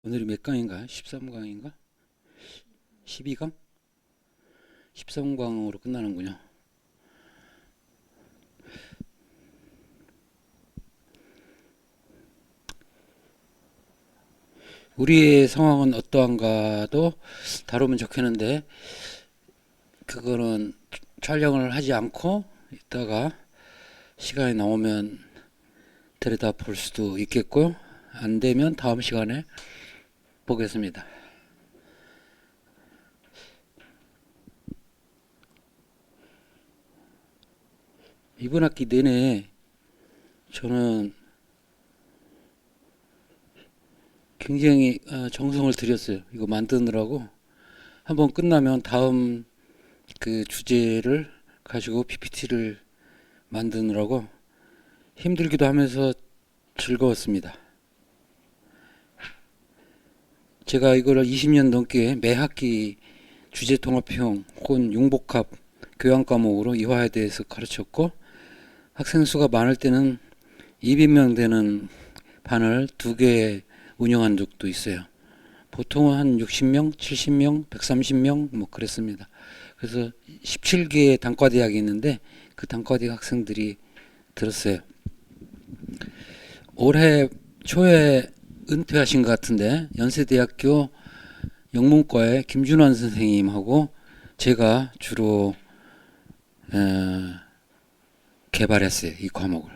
오늘이 몇 강인가? 13강인가? 12강? 13강으로 끝나는군요. 우리의 상황은 어떠한가도 다루면 좋겠는데 그거는 촬영을 하지 않고 이따가 시간이 나오면 들여다 볼 수도 있겠고요. 안 되면 다음 시간에 보겠습니다. 이번 학기 내내 저는 굉장히 정성을 들였어요. 이거 만드느라고. 한번 끝나면 다음 그 주제를 가지고 PPT를 만드느라고 힘들기도 하면서 즐거웠습니다. 제가 이거를 20년 넘게 매 학기 주제 통합형 혹은 융복합 교양 과목으로 이화에 대해서 가르쳤고, 학생 수가 많을 때는 200명 되는 반을 2개 운영한 적도 있어요. 보통은 한 60명, 70명, 130명 뭐 그랬습니다. 그래서 17개의 단과대학이 있는데 그 단과대학 학생들이 들었어요. 올해 초에 은퇴하신 것 같은데 연세대학교 영문과의 김준환 선생님하고 제가 주로 개발했어요. 이 과목을.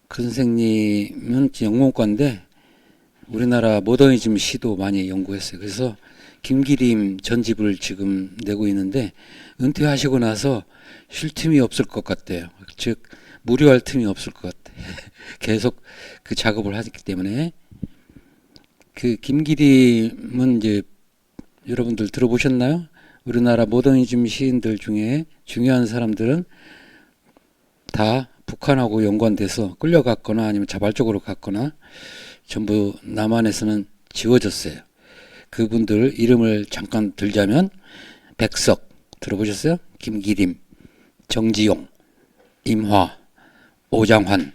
그 선생님은 영문과인데 우리나라 모더니즘 시도 많이 연구했어요. 그래서 김기림 전집을 지금 내고 있는데 은퇴하시고 나서 쉴 틈이 없을 것 같아요. 즉 무료할 틈이 없을 것 같아요. 계속 그 작업을 하기 때문에. 그 김기림은 이제 여러분들 들어보셨나요? 우리나라 모더니즘 시인들 중에 중요한 사람들은 다 북한하고 연관돼서 끌려갔거나 아니면 자발적으로 갔거나 전부 남한에서는 지워졌어요. 그분들 이름을 잠깐 들자면 백석 들어보셨어요? 김기림, 정지용, 임화, 오장환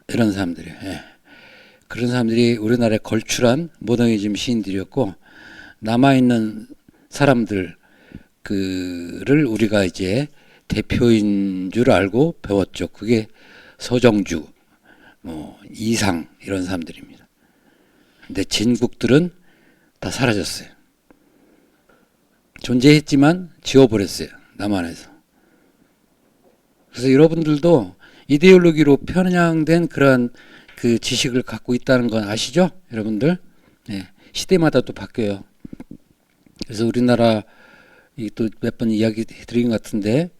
이런 사람들이에요. 예. 그런 사람들이 우리나라에 걸출한 모더니즘 시인들이었고, 남아있는 사람들 그를 우리가 이제 대표인 줄 알고 배웠죠. 그게 서정주, 뭐 이상 이런 사람들입니다. 근데 진국들은 다 사라졌어요. 존재했지만 지워버렸어요. 남한에서. 그래서 여러분들도 이데올로기로 편향된 그런 그 지식을 갖고 있다는 건 아시죠? 여러분들? 네. 시대마다 또 바뀌어요. 그래서 우리나라 또 몇 번 이야기 드린 것 같은데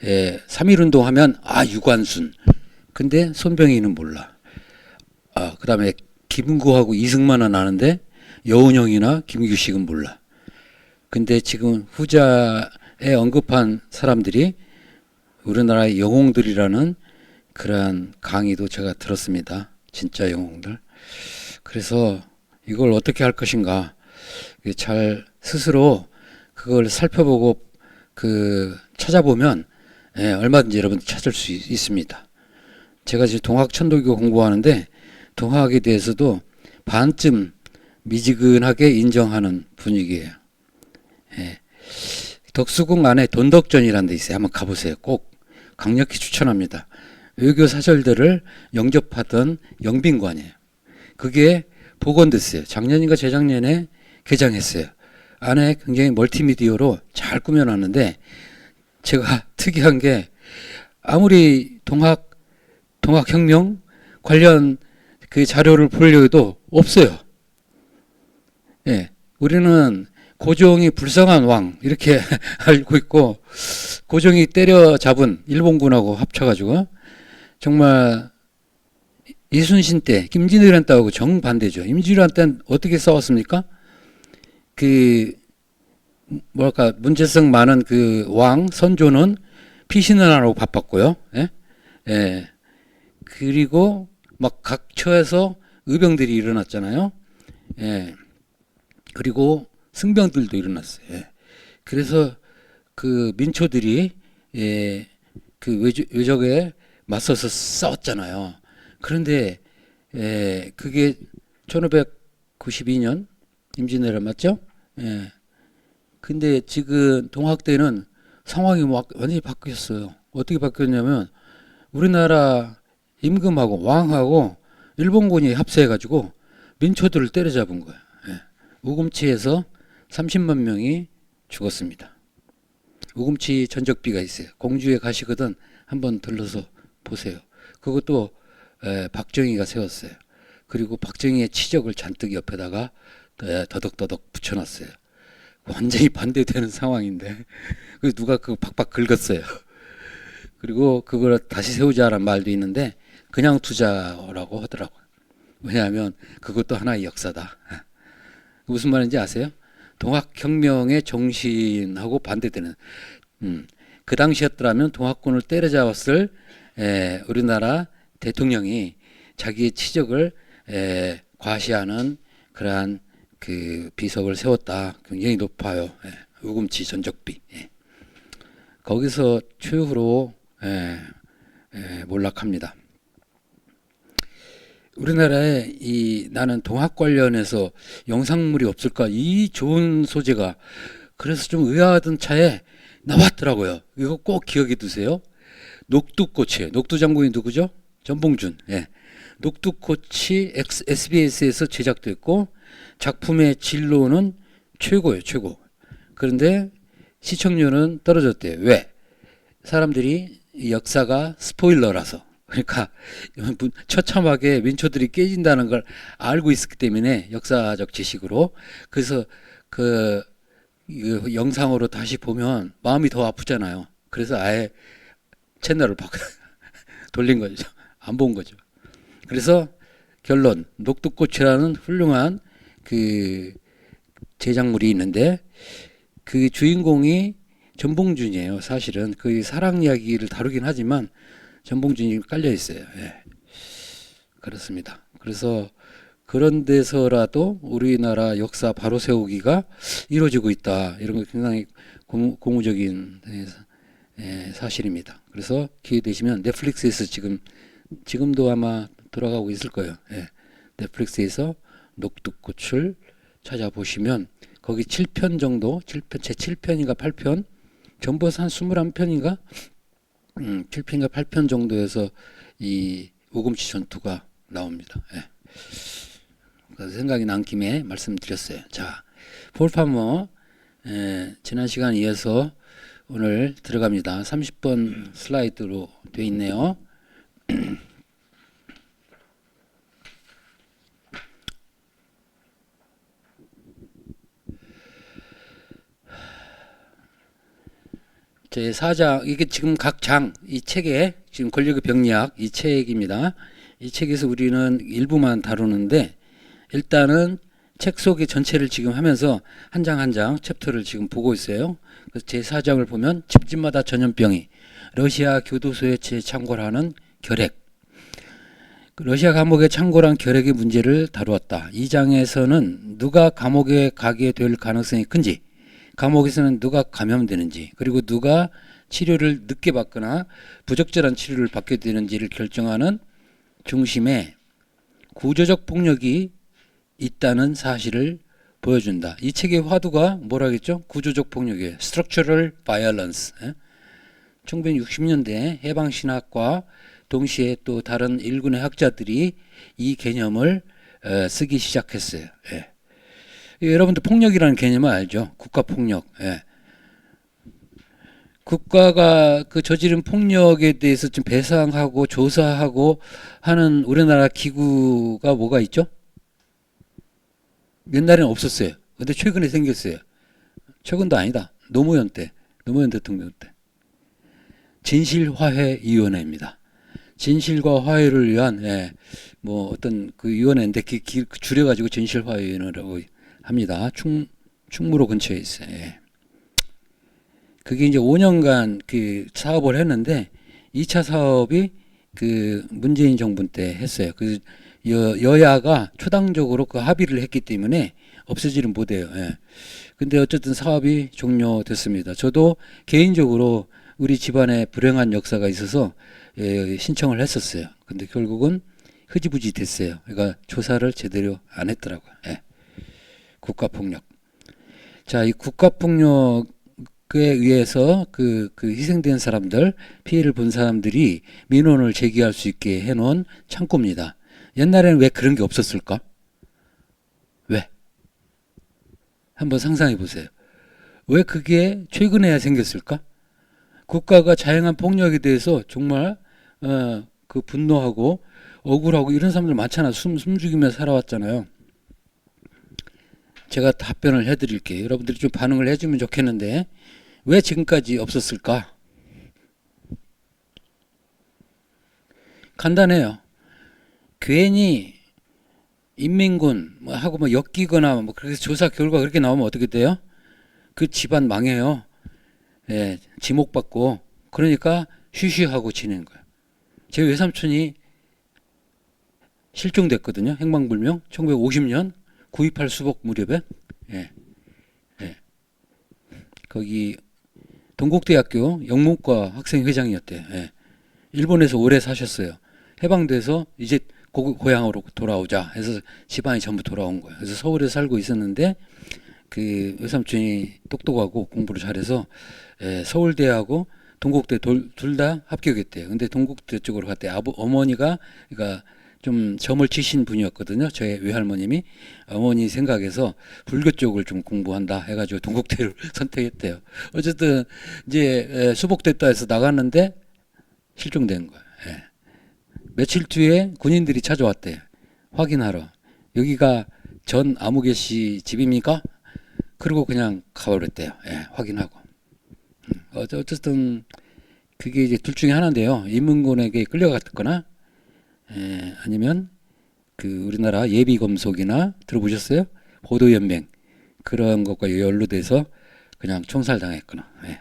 3.1 운동하면 유관순. 근데 손병희는 몰라. 그 다음에 김구하고 이승만은 아는데 여운형이나 김규식은 몰라. 근데 지금 후자에 언급한 사람들이 우리나라의 영웅들이라는 그러한 강의도 제가 들었습니다. 진짜 영웅들. 그래서 이걸 어떻게 할 것인가 잘 스스로 그걸 살펴보고 찾아보면 얼마든지 여러분들 찾을 수 있습니다. 제가 지금 동학 천도교 공부하는데 동학에 대해서도 반쯤 미지근하게 인정하는 분위기예요. 덕수궁 안에 돈덕전이라는 데 있어요. 한번 가보세요. 꼭 강력히 추천합니다. 외교 사절들을 영접하던 영빈관이에요. 그게 복원됐어요. 작년인가 재작년에 개장했어요. 안에 굉장히 멀티미디어로 잘 꾸며놨는데 제가 특이한 게 아무리 동학혁명 관련 그 자료를 보려고 해도 없어요. 우리는 고종이 불쌍한 왕 이렇게 알고 있고, 고종이 때려잡은 일본군하고 합쳐가지고 정말 이순신 때 김진일한 때하고 정반대죠. 임진왜란 때는 어떻게 싸웠습니까? 문제성 많은 그 왕 선조는 피신을 하라고 바빴고요. 그리고 막 각처에서 의병들이 일어났잖아요. 그리고 승병들도 일어났어요. 그래서 그 민초들이 그 외적에 맞서서 싸웠잖아요. 그런데 그게 1592년 임진왜란 맞죠? 예. 근데 지금 동학대는 상황이 막 완전히 바뀌었어요. 어떻게 바뀌었냐면 우리나라 임금하고 왕하고 일본군이 합세해가지고 민초들을 때려잡은 거예요. 예. 우금치에서 30만 명이 죽었습니다. 우금치 전적비가 있어요. 공주에 가시거든 한번 들러서 보세요. 그것도 박정희가 세웠어요. 그리고 박정희의 치적을 잔뜩 옆에다가 더덕더덕 붙여놨어요. 완전히 반대되는 상황인데 그래서 누가 그거 박박 긁었어요. 그리고 그걸 다시 세우자라는 말도 있는데 그냥 두자라고 하더라고요. 왜냐하면 그것도 하나의 역사다. 무슨 말인지 아세요? 동학혁명의 정신하고 반대되는 그 당시였더라면 동학군을 때려잡았을 우리나라 대통령이 자기의 치적을 과시하는 그러한 그 비석을 세웠다. 굉장히 높아요. 우금치 전적비. 거기서 추후로 몰락합니다. 우리나라에 나는 동학 관련해서 영상물이 없을까 이 좋은 소재가 그래서 좀 의아하던 차에 나왔더라고요. 이거 꼭 기억해 두세요. 녹두꽃이에요. 녹두장군이 누구죠? 전봉준. 녹두꽃이 SBS에서 제작됐고 작품의 진로는 최고예요. 최고. 그런데 시청률은 떨어졌대요. 왜? 사람들이 역사가 스포일러라서. 그러니까 처참하게 민초들이 깨진다는 걸 알고 있었기 때문에 역사적 지식으로 그래서 그 영상으로 다시 보면 마음이 더 아프잖아요. 그래서 아예 채널을 돌린 거죠. 안 본 거죠. 그래서 결론 녹두꽃이라는 훌륭한 그 제작물이 있는데 그 주인공이 전봉준이에요. 사실은 그 사랑 이야기를 다루긴 하지만 전봉준이 깔려 있어요. 그렇습니다. 그래서 그런 데서라도 우리나라 역사 바로 세우기가 이루어지고 있다. 이런 거 굉장히 고무적인 사실입니다. 그래서 기회 되시면 넷플릭스에서 지금도 아마 돌아가고 있을 거예요. 넷플릭스에서 녹두꽃을 찾아보시면 거기 7편 정도, 제 7편인가 8편, 전부 한 21편인가? 7편인가 8편 정도에서 이 우금치 전투가 나옵니다. 그래서 생각이 난 김에 말씀드렸어요. 자, 폴 파머, 지난 시간 이어서 오늘 들어갑니다. 30번 슬라이드로 되어 있네요. 제 4장, 이게 지금 각 장, 이 책에, 지금 권력의 병리학, 이 책입니다. 이 책에서 우리는 일부만 다루는데, 일단은 책 속의 전체를 지금 하면서 한 장 한 장 챕터를 지금 보고 있어요. 그래서 제 4장을 보면 집집마다 전염병이 러시아 교도소에 재창궐하는 결핵, 러시아 감옥에 창궐한 결핵의 문제를 다루었다. 이 장에서는 누가 감옥에 가게 될 가능성이 큰지, 감옥에서는 누가 감염되는지, 그리고 누가 치료를 늦게 받거나 부적절한 치료를 받게 되는지를 결정하는 중심에 구조적 폭력이 있다는 사실을 보여준다. 이 책의 화두가 뭐라겠죠? 구조적 폭력이에요. Structural Violence. 1960년대 해방신학과 동시에 또 다른 일군의 학자들이 이 개념을 쓰기 시작했어요. 여러분들 폭력이라는 개념을 알죠? 국가폭력. 국가가 그 저지른 폭력에 대해서 좀 배상하고 조사하고 하는 우리나라 기구가 뭐가 있죠? 옛날에는 없었어요. 근데 최근에 생겼어요. 최근도 아니다. 노무현 대통령 때. 진실화해위원회입니다. 진실과 화해를 위한 뭐 어떤 그 위원회인데 줄여가지고 진실화해위원회라고 합니다. 충무로 근처에 있어요. 그게 이제 5년간 그 사업을 했는데 2차 사업이 그 문재인 정부 때 했어요. 그 여야가 초당적으로 그 합의를 했기 때문에 없애지는 못해요. 근데 어쨌든 사업이 종료됐습니다. 저도 개인적으로 우리 집안에 불행한 역사가 있어서 신청을 했었어요. 근데 결국은 흐지부지 됐어요. 그러니까 조사를 제대로 안 했더라고요. 예. 국가폭력. 자, 이 국가폭력에 의해서 그 희생된 사람들, 피해를 본 사람들이 민원을 제기할 수 있게 해놓은 창구입니다. 옛날에는 왜 그런 게 없었을까? 왜? 한번 상상해 보세요. 왜 그게 최근에야 생겼을까? 국가가 자행한 폭력에 대해서 정말 그 분노하고 억울하고 이런 사람들 많잖아. 숨죽이며 살아왔잖아요. 제가 답변을 해드릴게요. 여러분들이 좀 반응을 해주면 좋겠는데 왜 지금까지 없었을까? 간단해요. 괜히 인민군 하고 뭐 엮이거나 뭐 그래서 조사 결과 그렇게 나오면 어떻게 돼요? 그 집안 망해요. 예, 지목받고. 그러니까 쉬쉬하고 지내는 거예요. 제 외삼촌이 실종됐거든요. 행방불명. 1950년 9.28 수복 무렵에. 예, 예. 거기 동국대학교 영문과 학생회장이었대요. 예. 일본에서 오래 사셨어요. 해방돼서 이제 고향으로 돌아오자 해서 집안이 전부 돌아온 거예요. 그래서 서울에 살고 있었는데 그 외삼촌이 똑똑하고 공부를 잘해서 서울대하고 동국대 둘 다 합격했대요. 근데 동국대 쪽으로 갔대. 어머니가 그러니까 좀 점을 치신 분이었거든요. 저희 외할머님이 어머니 생각에서 불교 쪽을 좀 공부한다 해가지고 동국대를 선택했대요. 어쨌든 이제 수복됐다 해서 나갔는데 실종된 거예요. 예. 며칠 뒤에 군인들이 찾아왔대요. 확인하러. 여기가 전 아무개 씨 집입니까? 그리고 그냥 가버렸대요. 예, 확인하고. 어쨌든 그게 이제 둘 중에 하나인데요. 인민군에게 끌려갔거나 아니면 그 우리나라 예비검속이나 들어보셨어요? 보도연맹 그런 것과 연루돼서 그냥 총살당했거나. 예.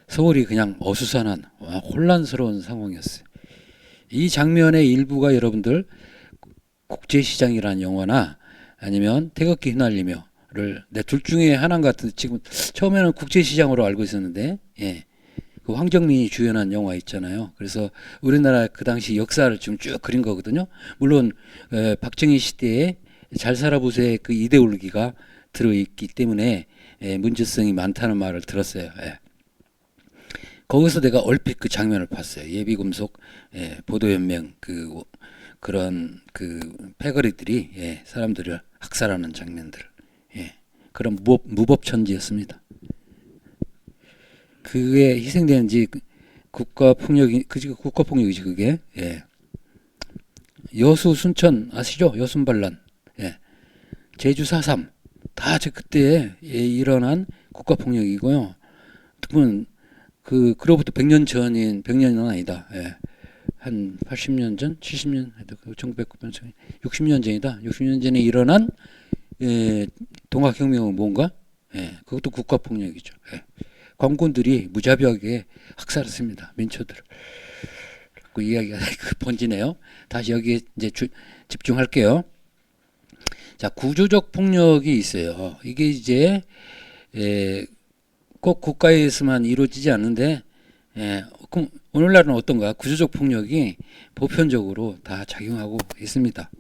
서울이 그냥 어수선한 혼란스러운 상황이었어요. 이 장면의 일부가 여러분들 국제시장이라는 영화나 아니면 태극기 휘날리며를 내 둘 중에 하나인 것 같은데 지금 처음에는 국제시장으로 알고 있었는데 예. 그 황정민이 주연한 영화 있잖아요. 그래서 우리나라 그 당시 역사를 지금 쭉 그린 거거든요. 물론 박정희 시대에 잘 살아보세요 그 이데올로기가 들어있기 때문에 문제성이 많다는 말을 들었어요. 예. 거기서 내가 얼핏 그 장면을 봤어요. 예비금속 보도연맹 그런 그 패거리들이 사람들을 학살하는 장면들. 그런 무법천지였습니다. 그게 희생되는지 국가폭력이 국가폭력이지 그게. 여수 순천 아시죠? 여순반란. 제주 4.3 다 그때 일어난 국가폭력이고요. 특히 그로부터 100년 전인 100년은 아니다. 한 80년 전, 70년, 1900년 전, 60년 전이다. 60년 전에 일어난 동학혁명은 뭔가? 그것도 국가폭력이죠. 광군들이 무자비하게 학살했습니다. 민초들을. 그 이야기가 번지네요. 다시 여기에 이제 집중할게요. 자, 구조적 폭력이 있어요. 이게 이제 꼭 국가에서만 이루어지지 않는데 그럼 오늘날은 어떤가? 구조적 폭력이 보편적으로 다 작용하고 있습니다.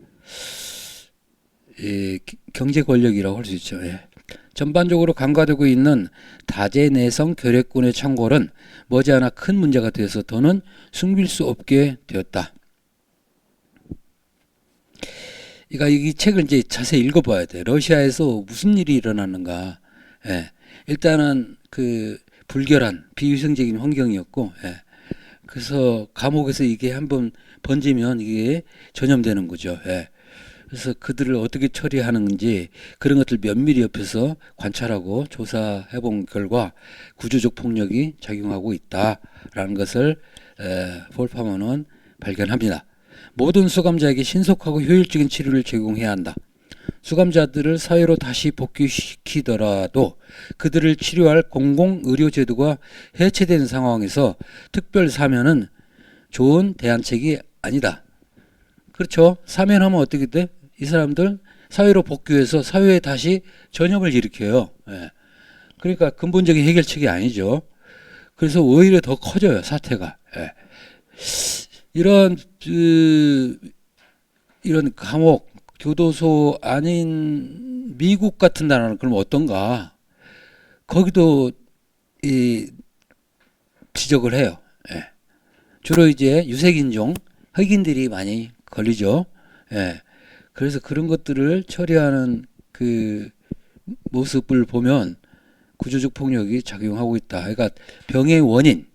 경제 권력이라고 할 수 있죠. 전반적으로 강화되고 있는 다재내성 결핵군의 창궐은 머지않아 큰 문제가 되어서 더는 숨길 수 없게 되었다. 그러니까 이 책을 이제 자세히 읽어봐야 돼. 러시아에서 무슨 일이 일어나는가. 일단은 그 불결한 비위생적인 환경이었고, 그래서 감옥에서 이게 한번 번지면 이게 전염되는 거죠. 그래서 그들을 어떻게 처리하는지 그런 것들 면밀히 옆에서 관찰하고 조사해 본 결과 구조적 폭력이 작용하고 있다라는 것을 폴파머는 발견합니다. 모든 수감자에게 신속하고 효율적인 치료를 제공해야 한다. 수감자들을 사회로 다시 복귀시키더라도 그들을 치료할 공공의료제도가 해체된 상황에서 특별 사면은 좋은 대안책이 아니다. 그렇죠. 사면하면 어떻게 돼? 이 사람들 사회로 복귀해서 사회에 다시 전염을 일으켜요. 그러니까 근본적인 해결책이 아니죠. 그래서 오히려 더 커져요, 사태가. 이런 이런 감옥, 교도소 아닌 미국 같은 나라는 그럼 어떤가? 거기도 이 지적을 해요. 예. 주로 이제 유색인종, 흑인들이 많이 걸리죠. 예. 그래서 그런 것들을 처리하는 그 모습을 보면 구조적 폭력이 작용하고 있다. 그러니까 병의 원인,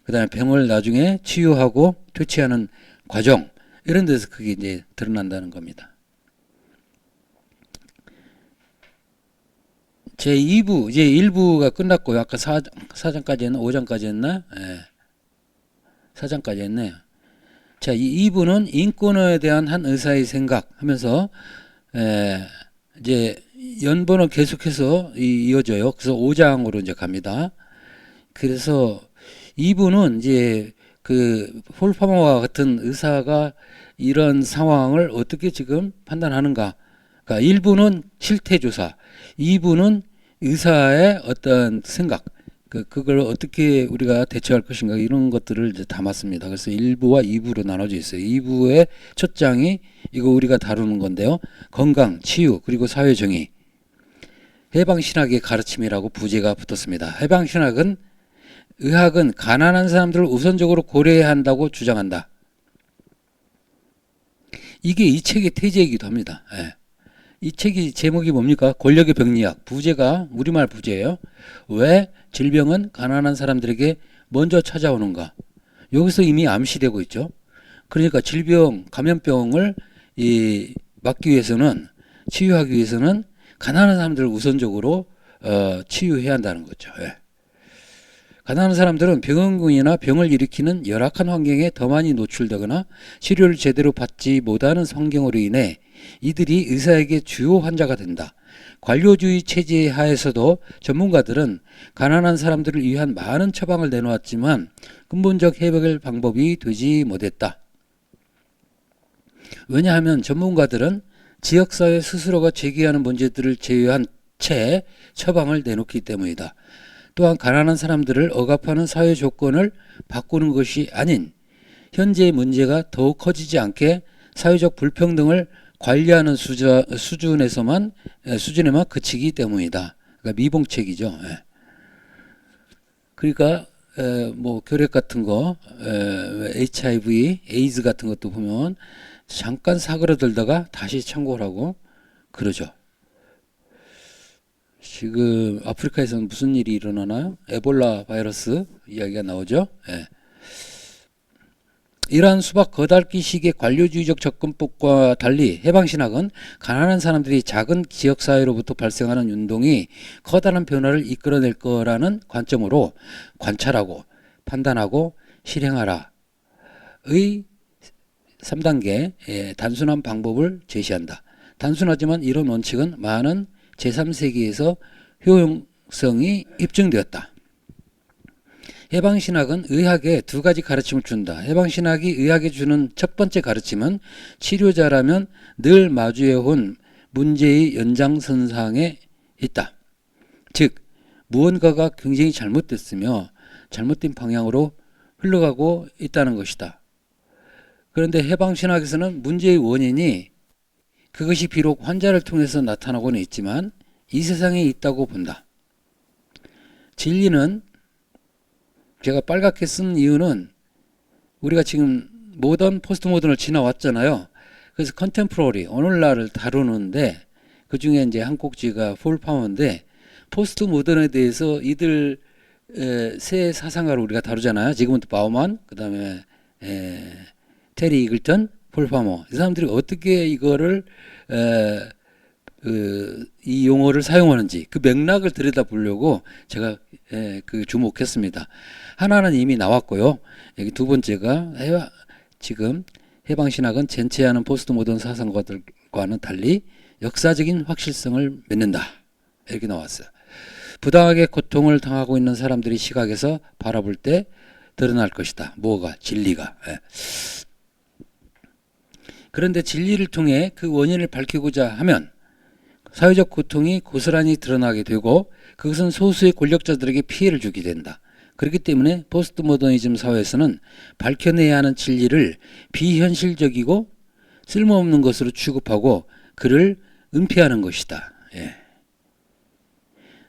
그다음에 병을 나중에 치유하고 퇴치하는 과정, 이런 데서 그게 이제 드러난다는 겁니다. 제 2부, 이제 1부가 끝났고요. 아까 4장까지 했나? 5장까지 했나? 예. 4장까지 했네요. 자, 이 2부는 인권에 대한 한 의사의 생각 하면서, 이제 연번은 계속해서 이어져요. 그래서 5장으로 이제 갑니다. 그래서 2부는 이제 그 폴파머와 같은 의사가 이런 상황을 어떻게 지금 판단하는가. 그러니까 1부는 실태조사, 2부는 의사의 어떤 생각, 그걸 어떻게 우리가 대처할 것인가, 이런 것들을 이제 담았습니다. 그래서 1부와 2부로 나눠져 있어요. 2부의 첫 장이 이거 우리가 다루는 건데요. 건강, 치유, 그리고 사회정의. 해방신학의 가르침이라고 부제가 붙었습니다. 해방신학은 의학은 가난한 사람들을 우선적으로 고려해야 한다고 주장한다. 이게 이 책의 태제이기도 합니다. 예. 이 책이 제목이 뭡니까? 권력의 병리학. 부제가 우리말 부제예요. 왜 질병은 가난한 사람들에게 먼저 찾아오는가? 여기서 이미 암시되고 있죠. 그러니까 질병, 감염병을 막기 위해서는, 치유하기 위해서는 가난한 사람들을 우선적으로 치유해야 한다는 거죠. 예. 가난한 사람들은 병원군이나 병을 일으키는 열악한 환경에 더 많이 노출되거나 치료를 제대로 받지 못하는 환경으로 인해 이들이 의사에게 주요 환자가 된다. 관료주의 체제 하에서도 전문가들은 가난한 사람들을 위한 많은 처방을 내놓았지만 근본적 해결 방법이 되지 못했다. 왜냐하면 전문가들은 지역사회 스스로가 제기하는 문제들을 제외한 채 처방을 내놓기 때문이다. 또한 가난한 사람들을 억압하는 사회 조건을 바꾸는 것이 아닌 현재의 문제가 더욱 커지지 않게 사회적 불평등을 관리하는 수준에만 그치기 때문이다. 그러니까 미봉책이죠. 예. 그러니까 뭐 결핵 같은 거, HIV, 에이즈 같은 것도 보면 잠깐 사그러들다가 다시 창궐 하고 그러죠. 지금 아프리카에서는 무슨 일이 일어나나요? 에볼라 바이러스 이야기가 나오죠. 예. 이러한 수박 거달기식의 관료주의적 접근법과 달리 해방신학은 가난한 사람들이 작은 지역사회로부터 발생하는 운동이 커다란 변화를 이끌어낼 거라는 관점으로 관찰하고 판단하고 실행하라의 3단계 단순한 방법을 제시한다. 단순하지만 이런 원칙은 많은 제3세기에서 효용성이 입증되었다. 해방신학은 의학에 두 가지 가르침을 준다. 해방신학이 의학에 주는 첫 번째 가르침은 치료자라면 늘 마주해온 문제의 연장선상에 있다. 즉 무언가가 굉장히 잘못됐으며 잘못된 방향으로 흘러가고 있다는 것이다. 그런데 해방신학에서는 문제의 원인이 그것이 비록 환자를 통해서 나타나고는 있지만 이 세상에 있다고 본다. 진리는 제가 빨갛게 쓴 이유는 우리가 지금 모던, 포스트 모던을 지나왔잖아요. 그래서 컨템포러리, 오늘날을 다루는데 그 중에 이제 한 꼭지가 폴파머인데 포스트 모던에 대해서 이들 세 사상가를 우리가 다루잖아요. 지금부터 바우만, 그 다음에 테리 이글턴, 폴파머. 이 사람들이 어떻게 이거를 이 용어를 사용하는지 그 맥락을 들여다보려고 제가 주목했습니다. 하나는 이미 나왔고요. 여기 두 번째가 지금 해방신학은 젠체하는 포스트 모던 사상가들과는 달리 역사적인 확실성을 맺는다. 이렇게 나왔어요. 부당하게 고통을 당하고 있는 사람들이 시각에서 바라볼 때 드러날 것이다. 뭐가? 진리가. 그런데 진리를 통해 그 원인을 밝히고자 하면 사회적 고통이 고스란히 드러나게 되고 그것은 소수의 권력자들에게 피해를 주게 된다. 그렇기 때문에 포스트 모더니즘 사회에서는 밝혀내야 하는 진리를 비현실적이고 쓸모없는 것으로 취급하고 그를 은폐하는 것이다. 예.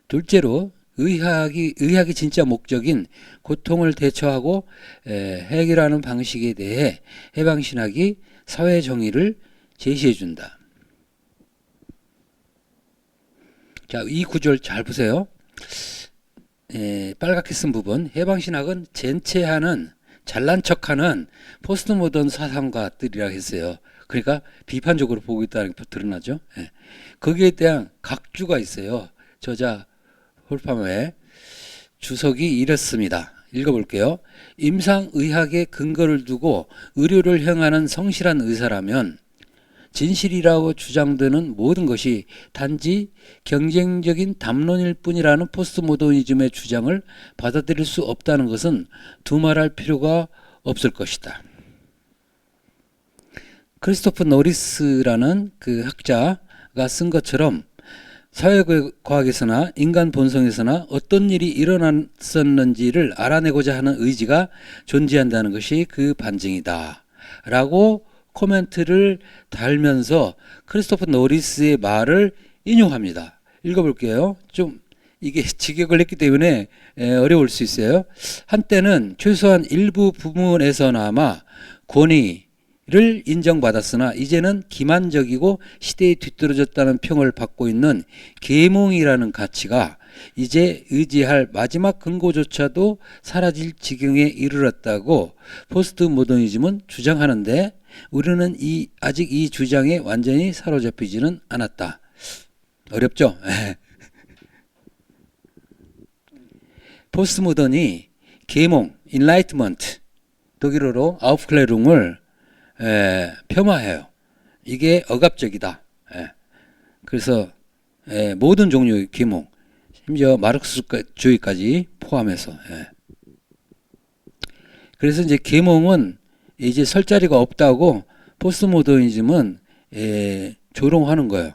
둘째로 의학이 진짜 목적인 고통을 대처하고 해결하는 방식에 대해 해방신학이 사회 정의를 제시해 준다. 자, 이 구절 잘 보세요. 빨갛게 쓴 부분. 해방신학은 젠체하는 잘난 척하는 포스트 모던 사상가들이라 했어요. 그러니까 비판적으로 보고 있다는 게 드러나죠. 예. 거기에 대한 각주가 있어요. 저자 홀파머의 주석이 이렇습니다. 읽어볼게요. 임상의학의 근거를 두고 의료를 행하는 성실한 의사라면 진실이라고 주장되는 모든 것이 단지 경쟁적인 담론일 뿐이라는 포스트모더니즘의 주장을 받아들일 수 없다는 것은 두말할 필요가 없을 것이다. 크리스토프 노리스라는 그 학자가 쓴 것처럼 사회과학에서나 인간 본성에서나 어떤 일이 일어났었는지를 알아내고자 하는 의지가 존재한다는 것이 그 반증이다 라고 코멘트를 달면서 크리스토프 노리스의 말을 인용합니다. 읽어볼게요. 좀 이게 직역을 했기 때문에 어려울 수 있어요. 한때는 최소한 일부 부문에서나마 권위를 인정받았으나 이제는 기만적이고 시대에 뒤떨어졌다는 평을 받고 있는 계몽이라는 가치가 이제 의지할 마지막 근거조차도 사라질 지경에 이르렀다고 포스트 모더니즘은 주장하는데 우리는 아직 이 주장에 완전히 사로잡히지는 않았다. 어렵죠? 포스트 모던이 계몽, 인라이트먼트, 독일어로 아우프클레룽을 폄하해요. 이게 억압적이다. 그래서 모든 종류의 계몽, 심지어 마르크스주의까지 포함해서. 그래서 이제 계몽은 이제 설 자리가 없다고 포스트 모더니즘은 조롱하는 거예요.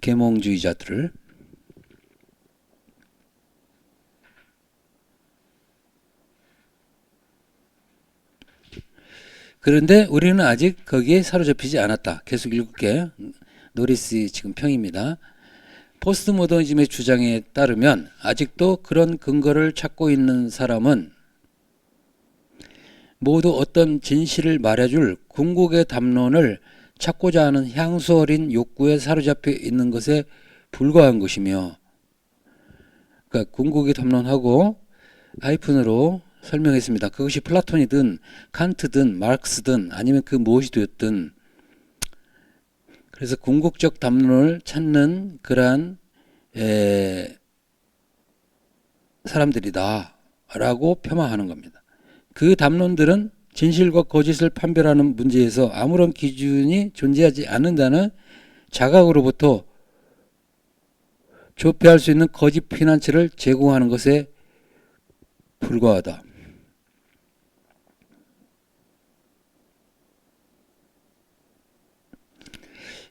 계몽주의자들을. 그런데 우리는 아직 거기에 사로잡히지 않았다. 계속 읽을게. 노리스 지금 평입니다. 포스트 모더니즘의 주장에 따르면 아직도 그런 근거를 찾고 있는 사람은 모두 어떤 진실을 말해줄 궁극의 담론을 찾고자 하는 향수 어린 욕구에 사로잡혀 있는 것에 불과한 것이며, 그러니까 궁극의 담론하고 하이픈으로 설명했습니다. 그것이 플라톤이든 칸트든 마르크스든 아니면 그 무엇이 되었든, 그래서 궁극적 담론을 찾는 그러한 사람들이다 라고 폄하하는 겁니다. 그 담론들은 진실과 거짓을 판별하는 문제에서 아무런 기준이 존재하지 않는다는 자각으로부터 조폐할 수 있는 거짓 피난처를 제공하는 것에 불과하다.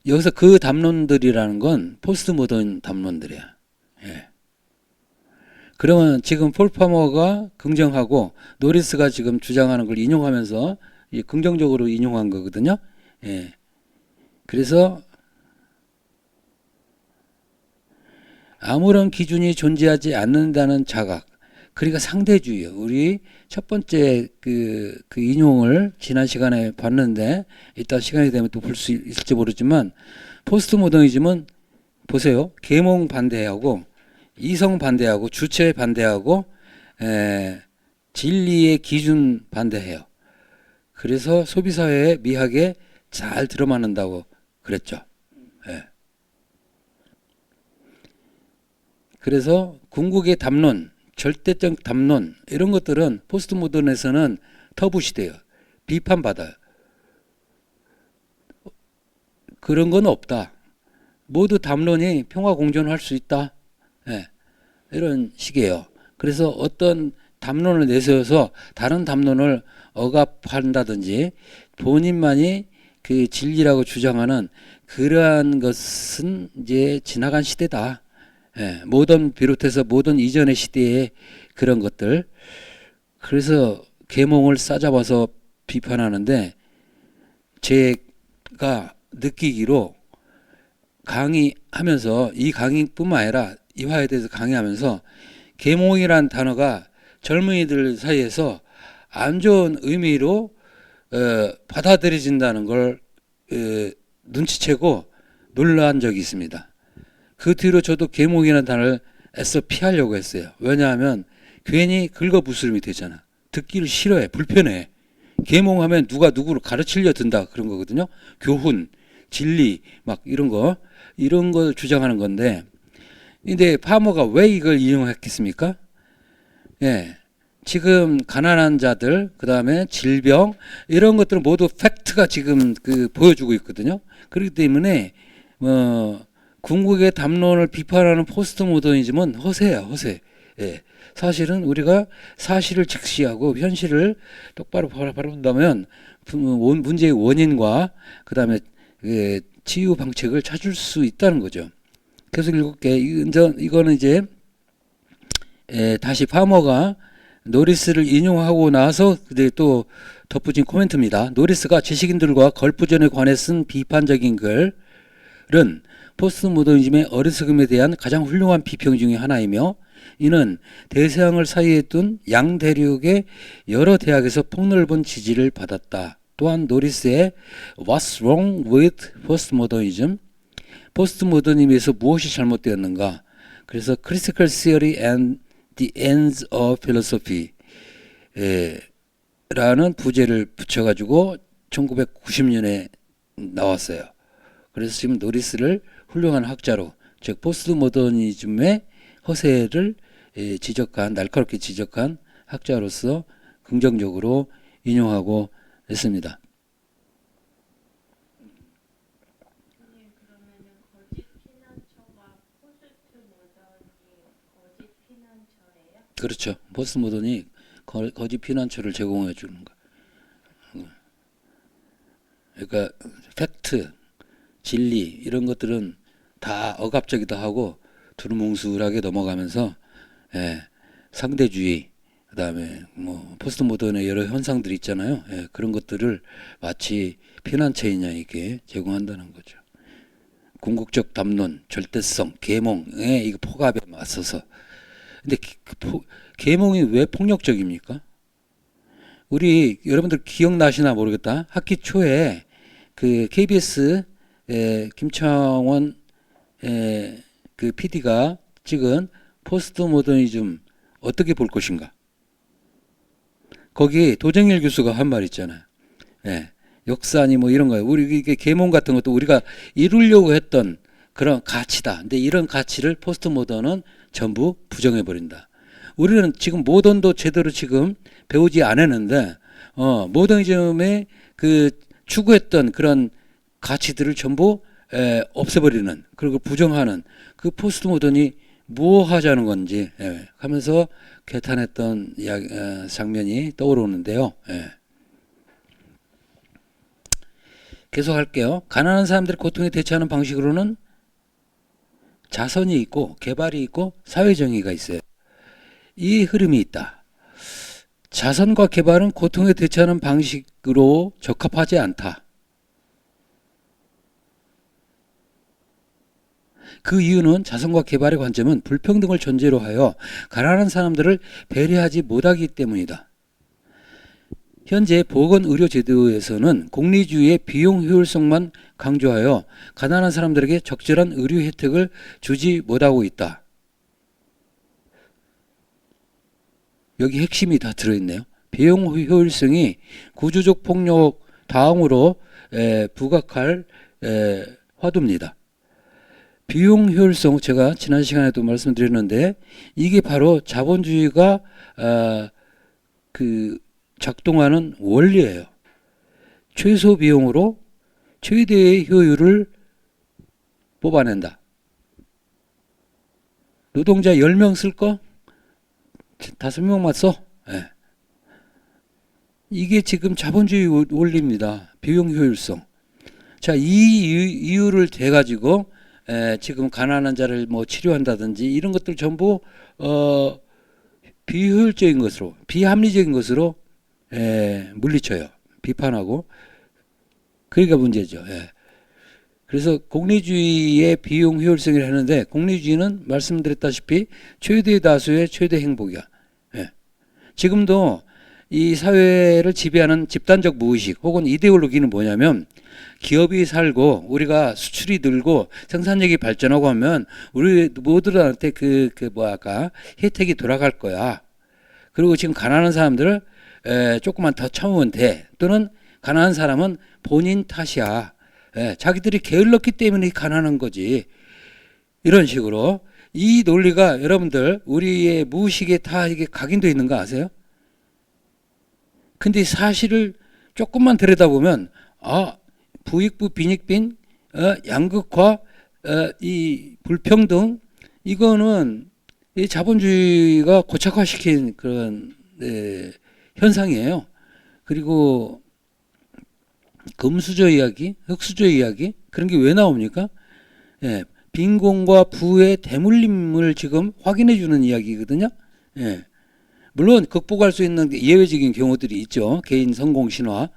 여기서 그 담론들이라는 건 포스트 모던 담론들이야. 그러면 지금 폴 파머가 긍정하고 노리스가 지금 주장하는 걸 인용하면서 긍정적으로 인용한 거거든요. 그래서 아무런 기준이 존재하지 않는다는 자각, 그러니까 상대주의예요. 우리 첫 번째 그 인용을 지난 시간에 봤는데 이따 시간이 되면 또 볼 수 있을지 모르지만 포스트 모더니즘은 보세요. 계몽 반대하고 이성 반대하고 주체 반대하고 진리의 기준 반대해요. 그래서 소비사회에 미학에 잘 들어맞는다고 그랬죠. 그래서 궁극의 담론, 절대적 담론 이런 것들은 포스트 모던에서는 터부시돼요. 비판받아요. 그런 건 없다. 모두 담론이 평화 공존할 수 있다. 이런 식이에요. 그래서 어떤 담론을 내세워서 다른 담론을 억압한다든지 본인만이 그 진리라고 주장하는 그러한 것은 이제 지나간 시대다. 모던 비롯해서 모던 이전의 시대의 그런 것들. 그래서 계몽을 싸잡아서 비판하는데 제 느끼기로 강의하면서, 이 강의뿐만 아니라 이화에 대해서 강의하면서 계몽이란 단어가 젊은이들 사이에서 안 좋은 의미로 받아들여진다는 걸 눈치채고 놀란 적이 있습니다. 그 뒤로 저도 계몽이라는 단어를 애써 피하려고 했어요. 왜냐하면 괜히 긁어부스럼이 되잖아. 듣기를 싫어해. 불편해. 계몽하면 누가 누구를 가르치려 든다 그런 거거든요. 교훈, 진리 막 이런 걸 주장하는 건데, 근데 파머가 왜 이걸 인용했겠습니까? 예. 지금 가난한 자들, 그 다음에 질병, 이런 것들은 모두 팩트가 지금 보여주고 있거든요. 그렇기 때문에, 궁극의 담론을 비판하는 포스트 모더니즘은 허세야, 허세. 예. 사실은 우리가 사실을 직시하고 현실을 똑바로 바라본다면 문제의 원인과 그 다음에 치유 방책을 찾을 수 있다는 거죠. 계속 읽을게. 이거는 이제 다시 파머가 노리스를 인용하고 나서 또 덧붙인 코멘트입니다. 노리스가 지식인들과 걸프전에 관해 쓴 비판적인 글은 포스트 모더니즘의 어리석음에 대한 가장 훌륭한 비평 중의 하나이며, 이는 대서양을 사이에 둔 양대륙의 여러 대학에서 폭넓은 지지를 받았다. 또한 노리스의 What's wrong with postmodernism? 포스트모더니즘에서 무엇이 잘못되었는가? 그래서 Critical Theory and the Ends of Philosophy 라는 부제를 붙여가지고 1990년에 나왔어요. 그래서 지금 노리스를 훌륭한 학자로, 즉 포스트모더니즘의 허세를 날카롭게 지적한 학자로서 긍정적으로 인용하고 있습니다. 그렇죠. 포스트모던이 거짓 피난처를 제공해 주는 거. 그러니까 팩트, 진리 이런 것들은 다 억압적이다 하고 두루뭉술하게 넘어가면서 상대주의, 그다음에 뭐 포스트 모던의 여러 현상들이 있잖아요. 그런 것들을 마치 피난처이냐 이게 제공한다는 거죠. 궁극적 담론, 절대성, 계몽의 이 폭압에 맞서서. 근데 계몽이 왜 폭력적입니까? 우리 여러분들 기억나시나 모르겠다. 학기 초에 그 KBS 김창원 그 PD가 찍은 포스트 모더니즘 어떻게 볼 것인가? 거기 도정일 교수가 한 말 있잖아요. 역사니 뭐 이런 거예요. 우리 이게 계몽 같은 것도 우리가 이루려고 했던 그런 가치다. 근데 이런 가치를 포스트 모던은 전부 부정해 버린다. 우리는 지금 모던도 제대로 지금 배우지 않았는데 모더니즘에 추구했던 그런 가치들을 전부 없애버리는, 그리고 부정하는 그 포스트 모던이 뭐 하자는 건지 하면서 개탄했던 장면이 떠오르는데요. 계속 할게요. 가난한 사람들의 고통에 대처하는 방식으로는 자선이 있고 개발이 있고 사회정의가 있어요. 이 흐름이 있다. 자선과 개발은 고통에 대처하는 방식으로 적합하지 않다. 그 이유는 자선과 개발의 관점은 불평등을 전제로 하여 가난한 사람들을 배려하지 못하기 때문이다. 현재 보건의료제도에서는 공리주의의 비용 효율성만 강조하여 가난한 사람들에게 적절한 의료 혜택을 주지 못하고 있다. 여기 핵심이 다 들어있네요. 비용 효율성이 구조적 폭력 다음으로 부각할 화두입니다. 비용 효율성, 제가 지난 시간에도 말씀드렸는데 이게 바로 자본주의가 작동하는 원리예요. 최소 비용으로 최대의 효율을 뽑아낸다. 노동자 10명 쓸 거 5명만 써. 이게 지금 자본주의 원리입니다. 비용 효율성. 자, 이 이유를 대가지고 지금 가난한 자를 뭐 치료한다든지 이런 것들 전부 비효율적인 것으로, 비합리적인 것으로 물리쳐요. 비판하고. 그러니까 문제죠. 예. 그래서 공리주의의 비용 효율성을 하는데 공리주의는 말씀드렸다시피 최대 다수의 최대 행복이야. 예. 지금도 이 사회를 지배하는 집단적 무의식 혹은 이데올로기는 뭐냐면 기업이 살고 우리가 수출이 늘고 생산력이 발전하고 하면 우리 모두한테 뭐랄까 혜택이 돌아갈 거야. 그리고 지금 가난한 사람들을 조금만 더 참으면 돼. 또는 가난한 사람은 본인 탓이야. 자기들이 게을렀기 때문에 가난한 거지. 이런 식으로 이 논리가 여러분들 우리의 무의식에 다 이게 각인되어 있는 거 아세요? 근데 사실을 조금만 들여다보면 부익부 빈익빈 양극화 이 불평등 이거는 이 자본주의가 고착화시킨 그런 현상이에요. 그리고 금수저 이야기, 흙수저 이야기 그런 게 왜 나옵니까? 예, 빈곤과 부의 대물림을 지금 확인해 주는 이야기거든요. 예. 물론 극복할 수 있는 예외적인 경우들이 있죠. 개인 성공 신화.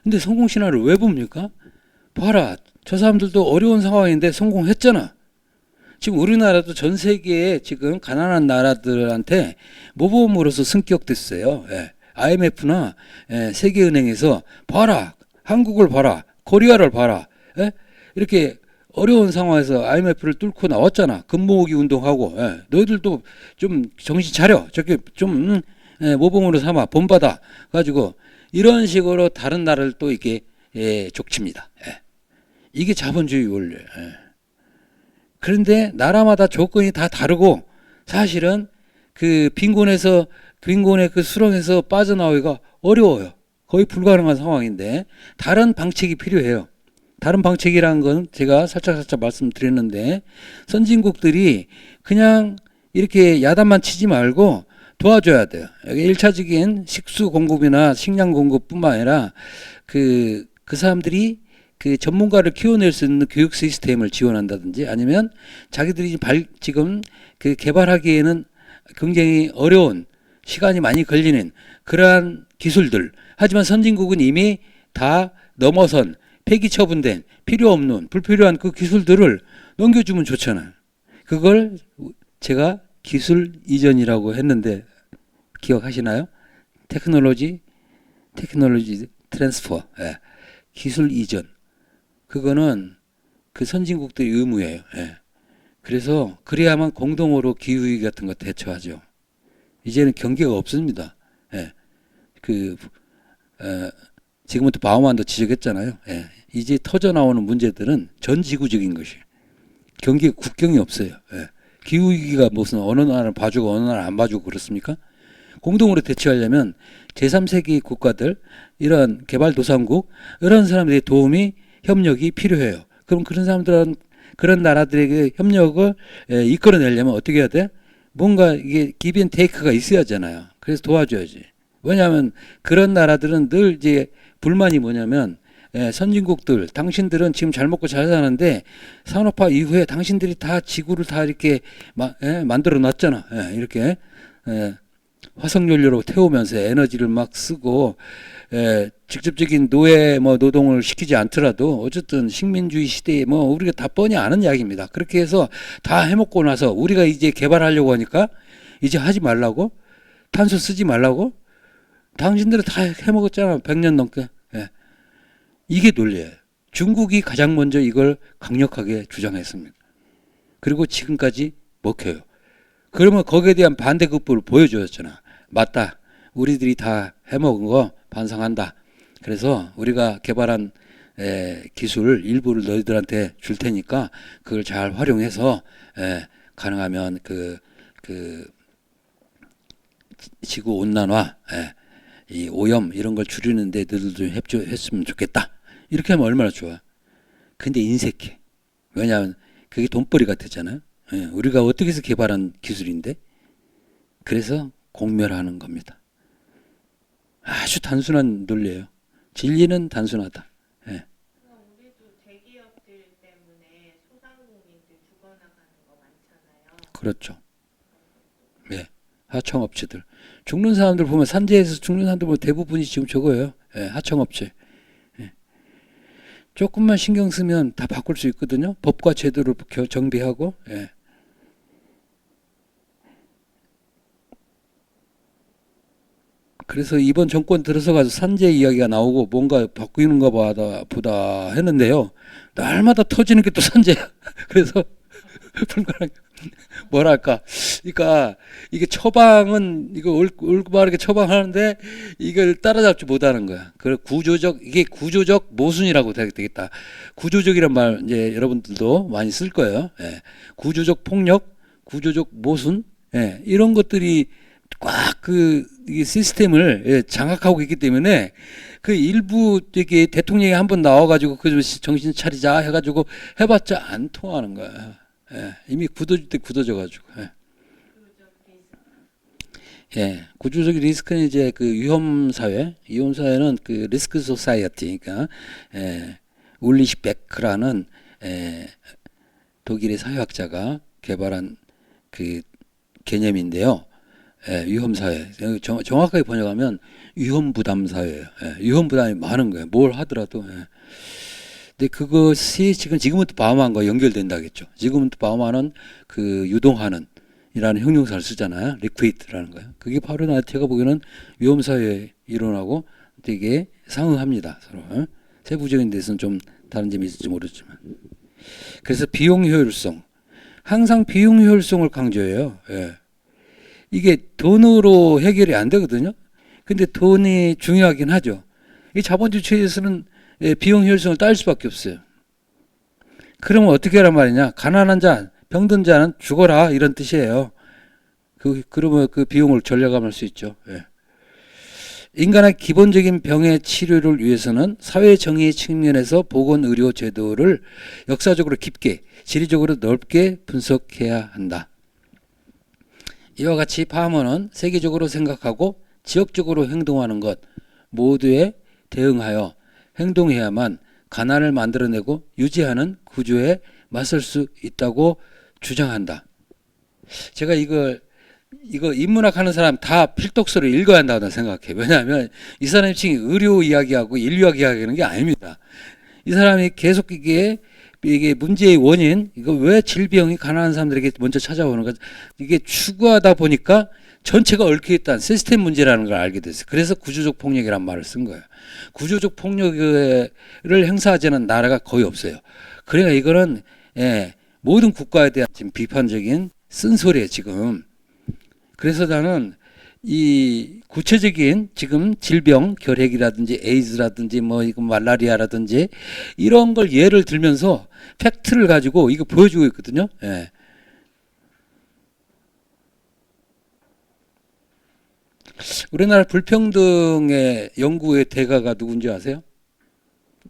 근데 성공 신화를 왜 봅니까? 봐라. 저 사람들도 어려운 상황인데 성공했잖아. 지금 우리나라도 전 세계에 지금 가난한 나라들한테 모범으로서 승격됐어요. 예. IMF나 세계은행에서 봐라. 한국을 봐라. 코리아를 봐라. 예? 이렇게 어려운 상황에서 IMF를 뚫고 나왔잖아. 금모으기 운동하고. 너희들도 좀 정신 차려. 저렇게 좀 모범으로 삼아. 본받아. 가지고 이런 식으로 다른 나라를 또 이렇게 족칩니다. 이게 자본주의 원리예요. 그런데 나라마다 조건이 다 다르고 사실은 그 빈곤의 그 수렁에서 빠져나오기가 어려워요. 거의 불가능한 상황인데 다른 방책이 필요해요. 다른 방책이라는 건 제가 살짝 말씀드렸는데 선진국들이 그냥 이렇게 야단만 치지 말고 도와줘야 돼요. 여기 1차적인 식수 공급이나 식량 공급뿐만 아니라 그 사람들이 그 전문가를 키워낼 수 있는 교육 시스템을 지원한다든지 아니면 자기들이 지금 그 개발하기에는 굉장히 어려운 시간이 많이 걸리는 그러한 기술들. 하지만 선진국은 이미 다 넘어선 폐기 처분된 필요 없는 불필요한 그 기술들을 넘겨주면 좋잖아요. 그걸 제가 기술 이전이라고 했는데 기억하시나요? 테크놀로지 트랜스퍼. 기술 이전. 그거는 그 선진국들의 의무예요. 그래서 그래야만 공동으로 기후위기 같은 거 대처하죠. 이제는 경계가 없습니다. 지금은 또 바우만도 지적했잖아요. 이제 터져 나오는 문제들은 전 지구적인 것이에요. 국경이 없어요. 기후위기가 무슨 어느 나라를 봐주고 어느 나라를 안 봐주고 그렇습니까? 공동으로 대처하려면 제3세계 국가들, 이런 개발도상국, 이런 사람들의 도움이 협력이 필요해요. 그럼 그런 사람들은 그런 나라들에게 협력을 이끌어내려면 어떻게 해야 돼? 뭔가 이게 give and take가 있어야 하잖아요. 그래서 도와줘야지. 왜냐하면 그런 나라들은 늘 이제 불만이 뭐냐면 선진국들, 당신들은 지금 잘 먹고 잘 사는데 산업화 이후에 당신들이 다 지구를 다 이렇게 만들어 놨잖아. 이렇게 화석연료로 태우면서 에너지를 막 쓰고 직접적인 노동을 시키지 않더라도 어쨌든 식민주의 시대에 우리가 다 뻔히 아는 이야기입니다. 그렇게 해서 다 해먹고 나서 우리가 이제 개발하려고 하니까 이제 하지 말라고 탄소 쓰지 말라고 당신들은 다 해먹었잖아. 100년 넘게. 이게 논리예요. 중국이 가장 먼저 이걸 강력하게 주장했습니다. 그리고 지금까지 먹혀요. 그러면 거기에 대한 반대급부를 보여줬잖아. 맞다. 우리들이 다 해먹은 거 반성한다. 그래서 우리가 개발한 기술 일부를 너희들한테 줄 테니까 그걸 잘 활용해서 가능하면 그 지구 온난화, 이 오염 이런 걸 줄이는데 너희들도 좀 협조했으면 좋겠다. 이렇게 하면 얼마나 좋아. 근데 인색해. 왜냐하면 그게 돈벌이 같았잖아요. 우리가 어떻게 해서 개발한 기술인데 그래서 공멸하는 겁니다. 아주 단순한 논리예요. 진리는 단순하다. 우리도 대기업들 때문에 소상공인들 죽어나가는 거 많잖아요. 그렇죠. 하청업체들. 죽는 사람들 보면 산재에서 죽는 사람들 보면 대부분이 지금 저거예요. 하청업체. 조금만 신경 쓰면 다 바꿀 수 있거든요. 법과 제도를 정비하고. 예. 그래서 이번 정권 들어서가지고 산재 이야기가 나오고 뭔가 바뀌는가 보다 했는데요. 날마다 터지는 게 또 산재야. 그래서 불가능. 뭐랄까. 그러니까 이게 처방은 이거 옳고 바르게 처방하는데 이걸 따라잡지 못하는 거야. 그 이게 구조적 모순이라고 되겠다. 구조적이란 말 이제 여러분들도 많이 쓸 거예요. 예. 구조적 폭력, 구조적 모순, 예. 이런 것들이 꽉 이 시스템을 예, 장악하고 있기 때문에 그 일부 이게 대통령이 한번 나와가지고 그 좀 정신 차리자 해가지고 해봤자 안 통하는 거야. 예, 이미 굳어질 때 굳어져가지고. 예. 예, 구조적 리스크는 이제 그 위험 사회, 위험 사회는 그 리스크 소사이어티, 그러니까 울리시 베크라는 독일의 사회학자가 개발한 그 개념인데요. 위험 사회. 정확하게 번역하면 위험 부담 사회예요. 위험 부담이 많은 거예요. 뭘 하더라도. 근데 그것이 지금부터 바우만과 연결된다겠죠. 지금부터 바우만은 그 유동하는 이라는 형용사를 쓰잖아요. 리퀴드라는 거예요. 그게 바로 제가 보기에는 위험 사회 이론하고 되게 상응합니다. 서로. 세부적인 데서는 좀 다른 점이 있을지 모르지만. 그래서 비용 효율성. 항상 비용 효율성을 강조해요. 예. 이게 돈으로 해결이 안 되거든요. 근데 돈이 중요하긴 하죠. 이 자본주의 체제에서는 비용 효율성을 따질 수밖에 없어요. 그러면 어떻게 하란 말이냐? 가난한 자, 병든 자는 죽어라 이런 뜻이에요. 그러면 그 비용을 절약할 수 있죠. 예. 인간의 기본적인 병의 치료를 위해서는 사회 정의 측면에서 보건의료 제도를 역사적으로 깊게, 지리적으로 넓게 분석해야 한다. 이와 같이 파머는 세계적으로 생각하고 지역적으로 행동하는 것 모두에 대응하여 행동해야만 가난을 만들어내고 유지하는 구조에 맞설 수 있다고 주장한다. 제가 이거 인문학 하는 사람 다 필독서를 읽어야 한다고 생각해요. 왜냐하면 이 사람이 지금 의료 이야기하고 인류학 이야기하는 게 아닙니다. 이 사람이 계속 이게 문제의 원인, 이거 왜 질병이 가난한 사람들에게 먼저 찾아오는가, 이게 추구하다 보니까 전체가 얽혀있다는 시스템 문제라는 걸 알게 됐어요. 그래서 구조적 폭력이란 말을 쓴 거예요. 구조적 폭력을 행사하지는 나라가 거의 없어요. 그러니까 이거는 모든 국가에 대한 지금 비판적인 쓴소리예요, 지금. 그래서 나는 이 구체적인 지금 질병, 결핵이라든지 에이즈라든지 뭐 이거 말라리아라든지 이런 걸 예를 들면서 팩트를 가지고 이거 보여주고 있거든요. 예. 우리나라 불평등의 연구의 대가가 누군지 아세요?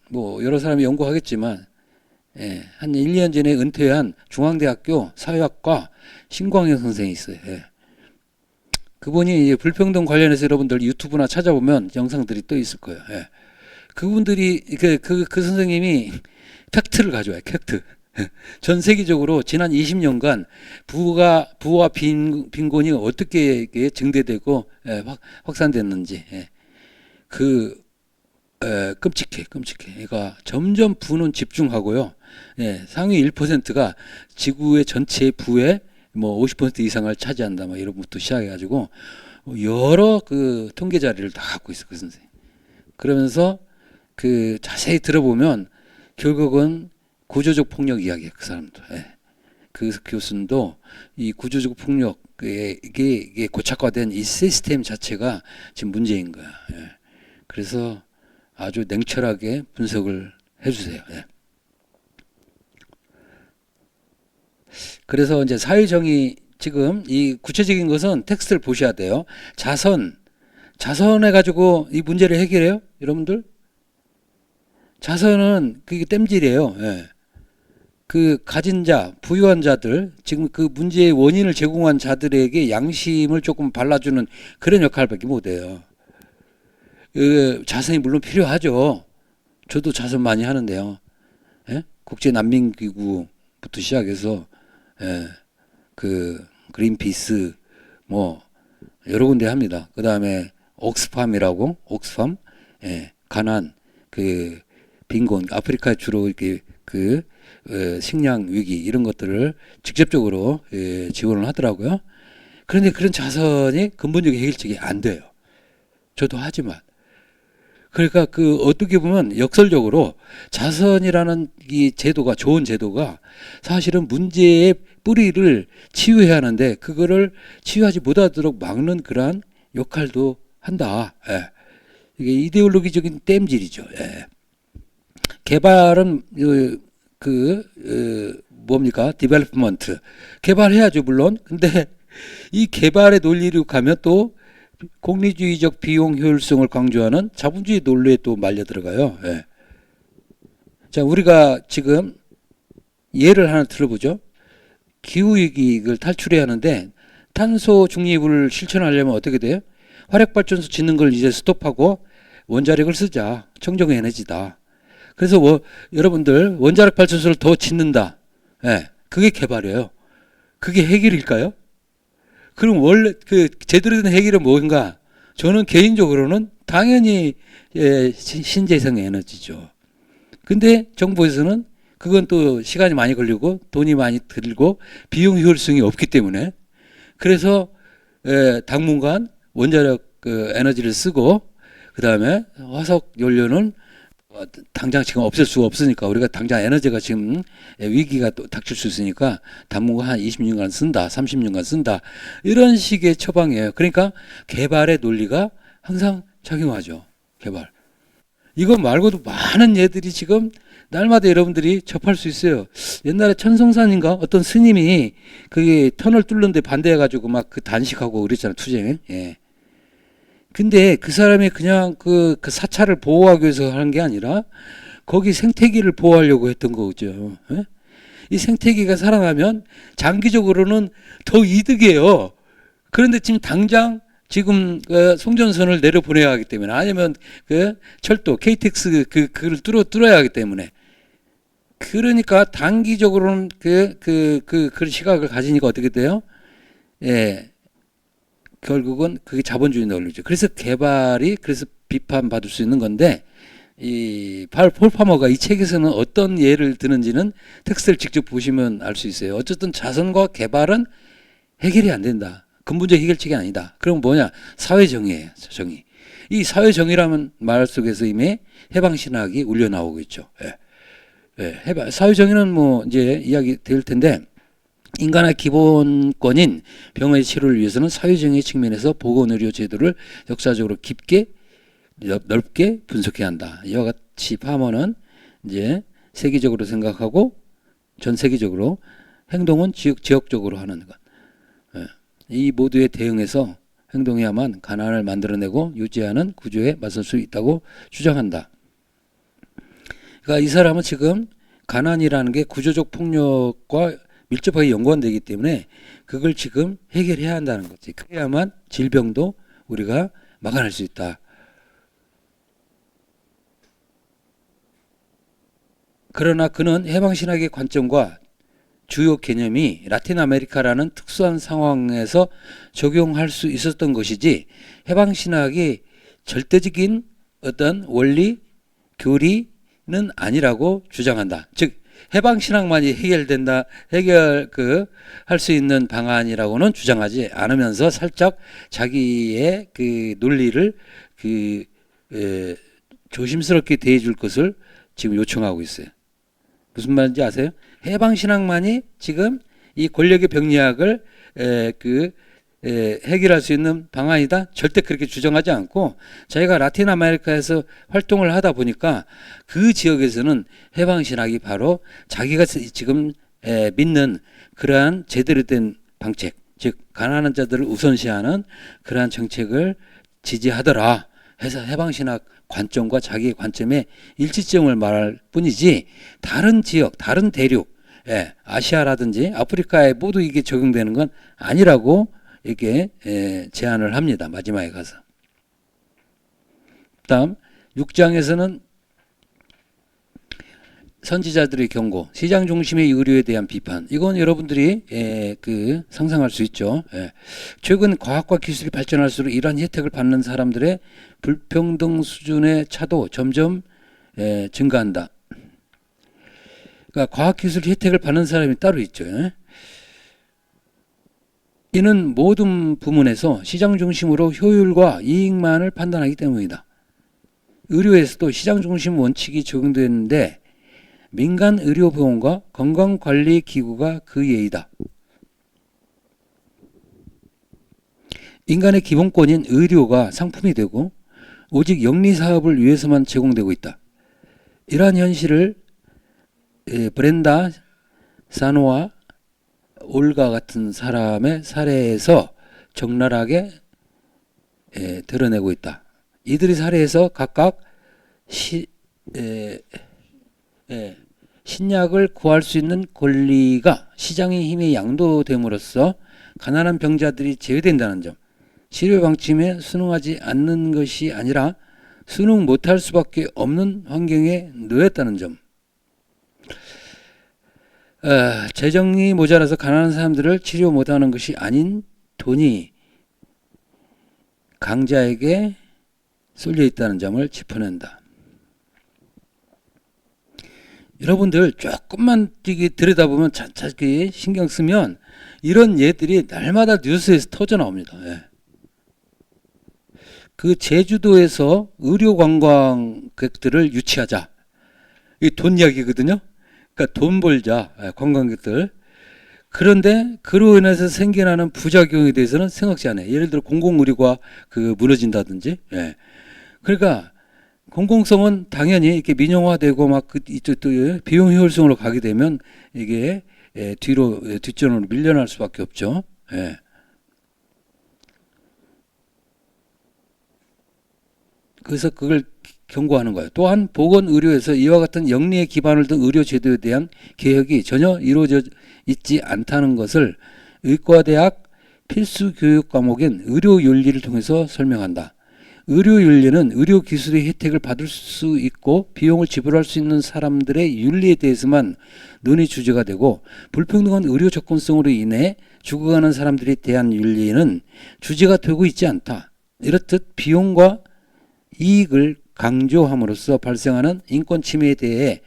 뭐 여러 사람이 연구하겠지만 한 1, 2년 전에 은퇴한 중앙대학교 사회학과 신광현 선생이 있어요. 그분이 불평등 관련해서 여러분들 유튜브나 찾아보면 영상들이 또 있을 거예요. 그분들이 그 선생님이 팩트를 가져와요. 팩트. 전 세계적으로 지난 20년간 부와 빈곤이 어떻게 증대되고 확산됐는지 끔찍해. 그러니까 점점 부는 집중하고요. 상위 1%가 지구의 전체 부의 뭐 50% 이상을 차지한다. 뭐 이런 것부터 시작해가지고 여러 그 통계 자료를 다 갖고 있어 그 선생님. 그러면서 그 자세히 들어보면 결국은 구조적 폭력 이야기야 그 사람도. 그 교수도 이 구조적 폭력 이게 고착화된 이 시스템 자체가 지금 문제인 거야. 그래서 아주 냉철하게 분석을 해주세요. 그래서 이제 사회정의 지금 이 구체적인 것은 텍스트를 보셔야 돼요. 자선해 가지고 이 문제를 해결해요, 여러분들? 자선은 그게 땜질이에요. 그 가진 자, 부유한 자들, 지금 그 문제의 원인을 제공한 자들에게 양심을 조금 발라주는 그런 역할밖에 못해요. 자선이 물론 필요하죠. 저도 자선 많이 하는데요. 국제난민기구부터 시작해서 그 그린피스 뭐 여러 군데 합니다. 그 다음에 옥스팜 가난 그 빈곤, 아프리카 주로 이렇게 식량 위기 이런 것들을 직접적으로 지원을 하더라고요. 그런데 그런 자선이 근본적인 해결책이 안 돼요. 저도 하지만. 그러니까 어떻게 보면 역설적으로 자선이라는 이 제도가 좋은 제도가 사실은 문제의 뿌리를 치유해야 하는데 그거를 치유하지 못하도록 막는 그러한 역할도 한다. 예. 이게 이데올로기적인 땜질이죠. 예. 개발은 뭡니까? 디벨롭먼트 개발해야죠 물론. 근데 이 개발의 논리로 가면 또 공리주의적 비용 효율성을 강조하는 자본주의 논리에 또 말려 들어가요. 예. 자, 우리가 지금 예를 하나 들어보죠. 기후위기를 탈출해야 하는데 탄소 중립을 실천하려면 어떻게 돼요? 화력발전소 짓는 걸 이제 스톱하고 원자력을 쓰자. 청정 에너지다. 그래서 여러분들 원자력 발전소를 더 짓는다. 예, 그게 개발이에요. 그게 해결일까요? 그럼 원래 제대로 된 해결은 뭔가? 저는 개인적으로는 당연히 신재생 에너지죠. 근데 정부에서는 그건 또 시간이 많이 걸리고 돈이 많이 들고 비용 효율성이 없기 때문에 그래서 당분간 원자력 에너지를 쓰고 그 다음에 화석 연료는 당장 지금 없앨 수가 없으니까 우리가 당장 에너지가 지금 위기가 또 닥칠 수 있으니까 당분간 한 20년간 쓴다, 30년간 쓴다 이런 식의 처방이에요. 그러니까 개발의 논리가 항상 작용하죠. 개발. 이거 말고도 많은 예들이 지금 날마다 여러분들이 접할 수 있어요. 옛날에 천성산인가 어떤 스님이 그게 터널 뚫는데 반대해가지고 막 단식하고 그랬잖아요. 투쟁. 예. 근데 그 사람이 그냥 그 사찰을 보호하기 위해서 하는 게 아니라 거기 생태계를 보호하려고 했던 거죠. 예? 이 생태계가 살아나면 장기적으로는 더 이득이에요. 그런데 지금 당장 지금 송전선을 내려보내야 하기 때문에 아니면 철도 KTX 그걸 뚫어야 하기 때문에 그러니까 단기적으로는 그런 시각을 가지니까 어떻게 돼요? 예. 결국은 그게 자본주의 논리죠. 그래서 개발이 그래서 비판받을 수 있는 건데 이 폴 파머가 이 책에서는 어떤 예를 드는지는 텍스트를 직접 보시면 알 수 있어요. 어쨌든 자선과 개발은 해결이 안 된다. 근본적 해결책이 아니다. 그럼 뭐냐? 사회정의예요. 정의. 이 사회정의라는 말 속에서 이미 해방신학이 울려 나오고 있죠. 예. 예. 사회정의는 뭐 이제 이야기 될 텐데 인간의 기본권인 병의 치료를 위해서는 사회정의 측면에서 보건의료 제도를 역사적으로 깊게 넓게 분석해야 한다. 이와 같이 파머는 이제 세계적으로 생각하고 전 세계적으로 행동은 지역적으로 하는 것. 이 모두에 대응해서 행동해야만 가난을 만들어내고 유지하는 구조에 맞설 수 있다고 주장한다. 그러니까 이 사람은 지금 가난이라는 게 구조적 폭력과 밀접하게 연관되기 때문에 그걸 지금 해결해야 한다는 거지. 그래야만 질병도 우리가 막아낼 수 있다. 그러나 그는 해방신학의 관점과 주요 개념이 라틴 아메리카라는 특수한 상황에서 적용할 수 있었던 것이지 해방신학이 절대적인 어떤 원리, 교리는 아니라고 주장한다. 즉 해방신학만이 할 수 있는 방안이라고는 주장하지 않으면서 살짝 자기의 논리를 조심스럽게 대해줄 것을 지금 요청하고 있어요. 무슨 말인지 아세요? 해방신학만이 지금 이 권력의 병리학을 해결할 수 있는 방안이다? 절대 그렇게 주장하지 않고 자기가 라틴 아메리카에서 활동을 하다 보니까 그 지역에서는 해방신학이 바로 자기가 지금 믿는 그러한 제대로 된 방책, 즉 가난한 자들을 우선시하는 그러한 정책을 지지하더라 해서 해방신학 관점과 자기의 관점의 일치점을 말할 뿐이지 다른 지역, 다른 대륙, 아시아라든지 아프리카에 모두 이게 적용되는 건 아니라고 이렇게 제안을 합니다. 마지막에 가서. 다음 6장에서는 선지자들의 경고, 시장 중심의 의료에 대한 비판. 이건 여러분들이 상상할 수 있죠. 최근 과학과 기술이 발전할수록 이러한 혜택을 받는 사람들의 불평등 수준의 차도 점점 증가한다. 그러니까 과학기술 혜택을 받는 사람이 따로 있죠. 이는 모든 부문에서 시장 중심으로 효율과 이익만을 판단하기 때문이다. 의료에서도 시장 중심 원칙이 적용되는데 민간 의료보험과 건강관리기구가 그 예이다. 인간의 기본권인 의료가 상품이 되고 오직 영리사업을 위해서만 제공되고 있다. 이러한 현실을 브렌다 사노와 올가 같은 사람의 사례에서 적나라하게 드러내고 있다. 이들의 사례에서 각각 신약을 구할 수 있는 권리가 시장의 힘에 양도됨으로써 가난한 병자들이 제외된다는 점, 치료 방침에 순응하지 않는 것이 아니라 순응 못할 수밖에 없는 환경에 놓였다는 점, 재정이 모자라서 가난한 사람들을 치료 못하는 것이 아닌 돈이 강자에게 쏠려 있다는 점을 짚어낸다. 여러분들 조금만 들여다보면 자세히 신경 쓰면 이런 예들이 날마다 뉴스에서 터져 나옵니다. 그 제주도에서 의료 관광객들을 유치하자. 이 돈 이야기거든요. 그러니까 돈 벌자, 관광객들. 그런데 그로 인해서 생겨나는 부작용에 대해서는 생각지 않아요. 예를 들어 공공의료가 무너진다든지. 그러니까 공공성은 당연히 이렇게 민영화되고 막 이쪽도 비용 효율성으로 가게 되면 이게 뒷전으로 밀려날 수밖에 없죠. 그래서 그걸 경고하는 거예요. 또한 보건의료에서 이와 같은 영리에 기반을 둔 의료제도에 대한 개혁이 전혀 이루어져 있지 않다는 것을 의과대학 필수 교육 과목인 의료윤리를 통해서 설명한다. 의료윤리는 의료기술의 혜택을 받을 수 있고 비용을 지불할 수 있는 사람들의 윤리에 대해서만 논의 주제가 되고 불평등한 의료 접근성으로 인해 죽어가는 사람들에 대한 윤리는 주제가 되고 있지 않다. 이렇듯 비용과 이익을 강조함으로써 발생하는 인권 침해에 대해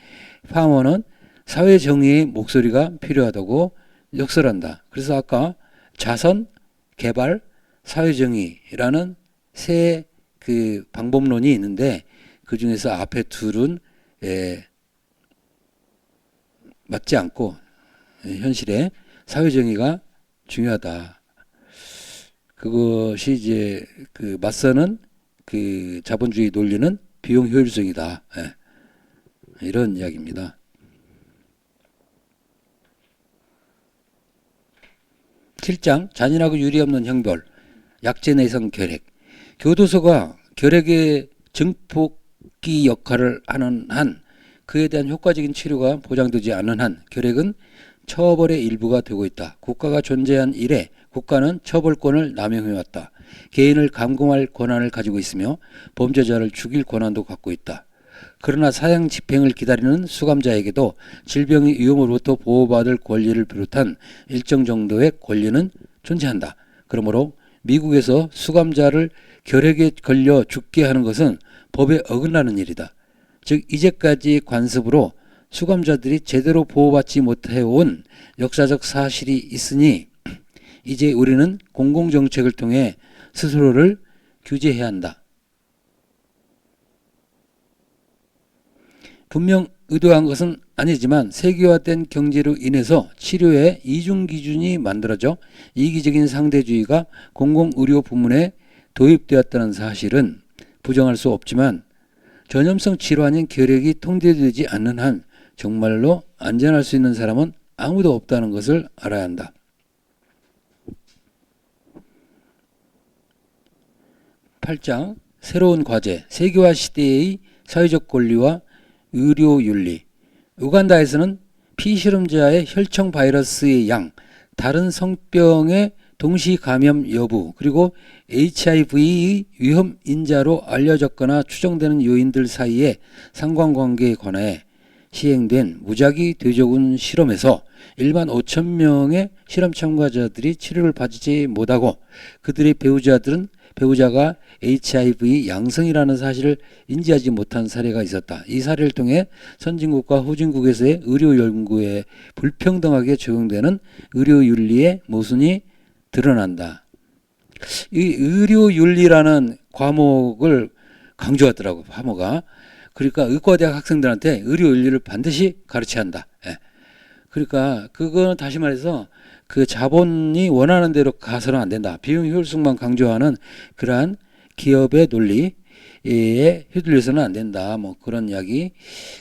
파머는 사회정의의 목소리가 필요하다고 역설한다. 그래서 아까 자선, 개발, 사회정의라는 세 방법론이 있는데 그 중에서 앞에 둘은 맞지 않고 현실에 사회정의가 중요하다. 그것이 이제 맞서는 자본주의 논리는 비용 효율성이다. 이런 이야기입니다. (7장) 잔인하고 유리 없는 형벌, 약제 내성 결핵. 교도소가 결핵의 증폭기 역할을 하는 한 그에 대한 효과적인 치료가 보장되지 않는 한 결핵은 처벌의 일부가 되고 있다. 국가가 존재한 이래 국가는 처벌권을 남용해왔다. 개인을 감금할 권한을 가지고 있으며 범죄자를 죽일 권한도 갖고 있다. 그러나 사형 집행을 기다리는 수감자에게도 질병의 위험으로부터 보호받을 권리를 비롯한 일정 정도의 권리는 존재한다. 그러므로 미국에서 수감자를 결핵에 걸려 죽게 하는 것은 법에 어긋나는 일이다. 즉 이제까지 관습으로 수감자들이 제대로 보호받지 못해온 역사적 사실이 있으니 이제 우리는 공공정책을 통해 스스로를 규제해야 한다. 분명 의도한 것은 아니지만 세계화된 경제로 인해서 치료에 이중기준이 만들어져 이기적인 상대주의가 공공의료 부문에 도입되었다는 사실은 부정할 수 없지만 전염성 질환인 결핵이 통제되지 않는 한 정말로 안전할 수 있는 사람은 아무도 없다는 것을 알아야 한다. 8장 새로운 과제, 세계화 시대의 사회적 권리와 의료윤리. 우간다에서는 피실험자의 혈청 바이러스의 양, 다른 성병의 동시 감염 여부, 그리고 HIV의 위험 인자로 알려졌거나 추정되는 요인들 사이의 상관관계에 관해 시행된 무작위 대조군 실험에서 1만 5천 명의 실험 참가자들이 치료를 받지 못하고 그들의 배우자들은 배우자가 HIV 양성이라는 사실을 인지하지 못한 사례가 있었다. 이 사례를 통해 선진국과 후진국에서의 의료 연구에 불평등하게 적용되는 의료윤리의 모순이 드러난다. 이 의료윤리라는 과목을 강조하더라고, 파모가. 그러니까 의과대학 학생들한테 의료윤리를 반드시 가르쳐야 한다. 예. 그러니까 그거는 다시 말해서 그 자본이 원하는 대로 가서는 안 된다. 비용 효율성만 강조하는 그러한 기업의 논리에 휘둘려서는 안 된다. 뭐 그런 이야기.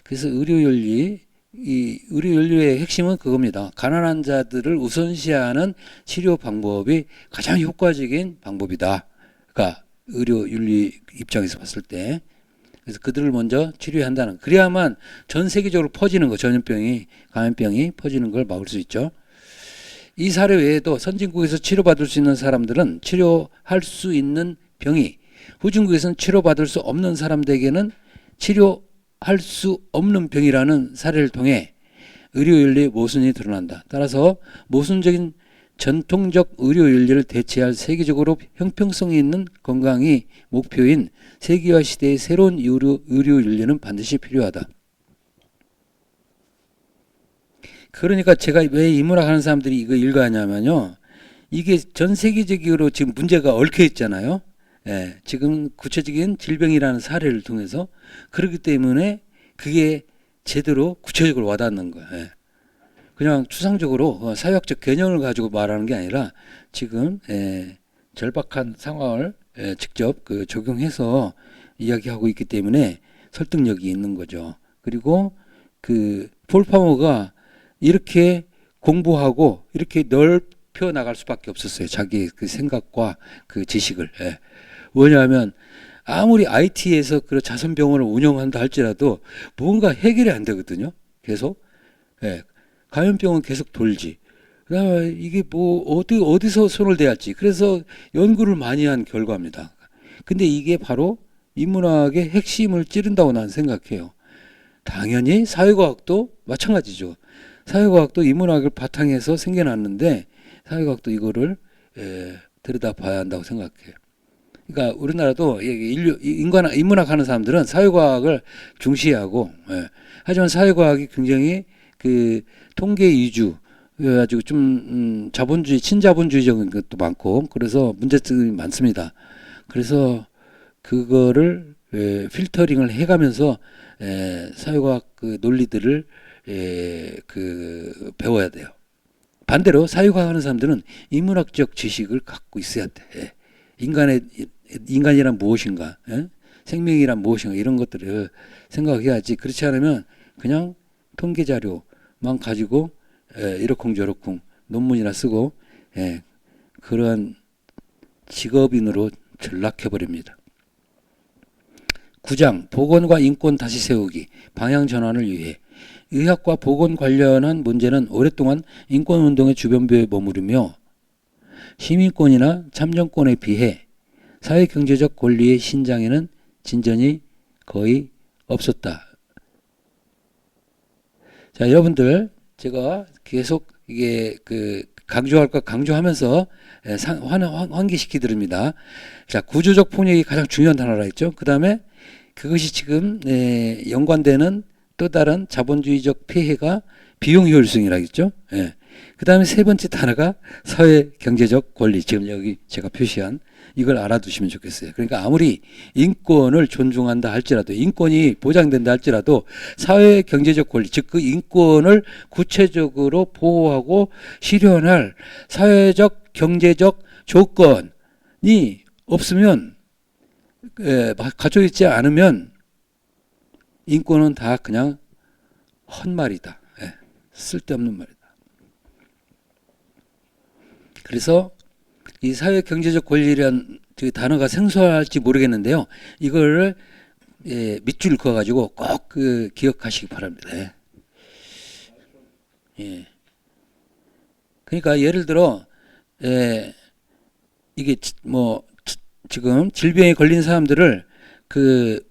그래서 이 의료윤리의 핵심은 그겁니다. 가난한 자들을 우선시하는 치료 방법이 가장 효과적인 방법이다. 그러니까 의료윤리 입장에서 봤을 때. 그래서 그들을 먼저 치료해야 한다는. 그래야만 전 세계적으로 퍼지는 거, 전염병이, 감염병이 퍼지는 걸 막을 수 있죠. 이 사례 외에도 선진국에서 치료받을 수 있는 사람들은 치료할 수 있는 병이 후진국에서는 치료받을 수 없는 사람들에게는 치료할 수 없는 병이라는 사례를 통해 의료윤리 모순이 드러난다. 따라서 모순적인 전통적 의료윤리를 대체할 세계적으로 형평성이 있는 건강이 목표인 세계화 시대의 새로운 의료윤리는 반드시 필요하다. 그러니까 제가 왜 인문학 하는 사람들이 이거 읽어야 하냐면요. 이게 전 세계적으로 지금 문제가 얽혀 있잖아요. 예, 지금 구체적인 질병이라는 사례를 통해서. 그렇기 때문에 그게 제대로 구체적으로 와닿는 거예요. 예. 그냥 추상적으로 사회학적 개념을 가지고 말하는 게 아니라 지금 절박한 상황을 직접 적용해서 이야기하고 있기 때문에 설득력이 있는 거죠. 그리고 그 폴 파머가 이렇게 공부하고 이렇게 넓혀 나갈 수밖에 없었어요. 자기 그 생각과 그 지식을. 예. 왜냐하면 아무리 IT에서 그 자선병원을 운영한다 할지라도 뭔가 해결이 안 되거든요. 계속. 예. 감염병은 계속 돌지. 그다음에 이게 뭐 어디서 손을 대야 할지. 그래서 연구를 많이 한 결과입니다. 근데 이게 바로 인문학의 핵심을 찌른다고 나는 생각해요. 당연히 사회과학도 마찬가지죠. 사회과학도 인문학을 바탕에서 생겨났는데 사회과학도 이거를 들여다봐야 한다고 생각해요. 그러니까 우리나라도 인문학 하는 사람들은 사회과학을 중시하고, 하지만 사회과학이 굉장히 그 통계 위주 그래가지고 좀 자본주의 친자본주의적인 것도 많고 그래서 문제점이 많습니다. 그래서 그거를 필터링을 해가면서 사회과학 그 논리들을 그 배워야 돼요. 반대로 사회과학 하는 사람들은 인문학적 지식을 갖고 있어야 돼. 인간이란 무엇인가, 생명이란 무엇인가 이런 것들을 생각해야지. 그렇지 않으면 그냥 통계 자료만 가지고 이러쿵저러쿵 논문이나 쓰고 그러한 직업인으로 전락해버립니다. 9장 보건과 인권 다시 세우기 방향 전환을 위해 의학과 보건 관련한 문제는 오랫동안 인권운동의 주변부에 머무르며 시민권이나 참정권에 비해 사회경제적 권리의 신장에는 진전이 거의 없었다. 자, 여러분들 제가 계속 이게 그 강조할 것 강조하면서 환기시키 드립니다. 자, 구조적 폭력이 가장 중요한 단어라 했죠. 그 다음에 그것이 지금 연관되는 또 다른 자본주의적 폐해가 비용 효율성이라고 했죠. 그 다음에 세 번째 단어가 사회 경제적 권리. 지금 여기 제가 표시한 이걸 알아두시면 좋겠어요. 그러니까 아무리 인권을 존중한다 할지라도 인권이 보장된다 할지라도 사회 경제적 권리 즉 그 인권을 구체적으로 보호하고 실현할 사회적 경제적 조건이 없으면 갖춰 있지 않으면 인권은 다 그냥 헛말이다. 쓸데없는 말이다. 그래서 이 사회 경제적 권리라는 그 단어가 생소할지 모르겠는데요. 이거를 밑줄 그어 가지고 꼭 그 기억하시기 바랍니다. 그러니까 예를 들어 이게 뭐 지금 질병에 걸린 사람들을 그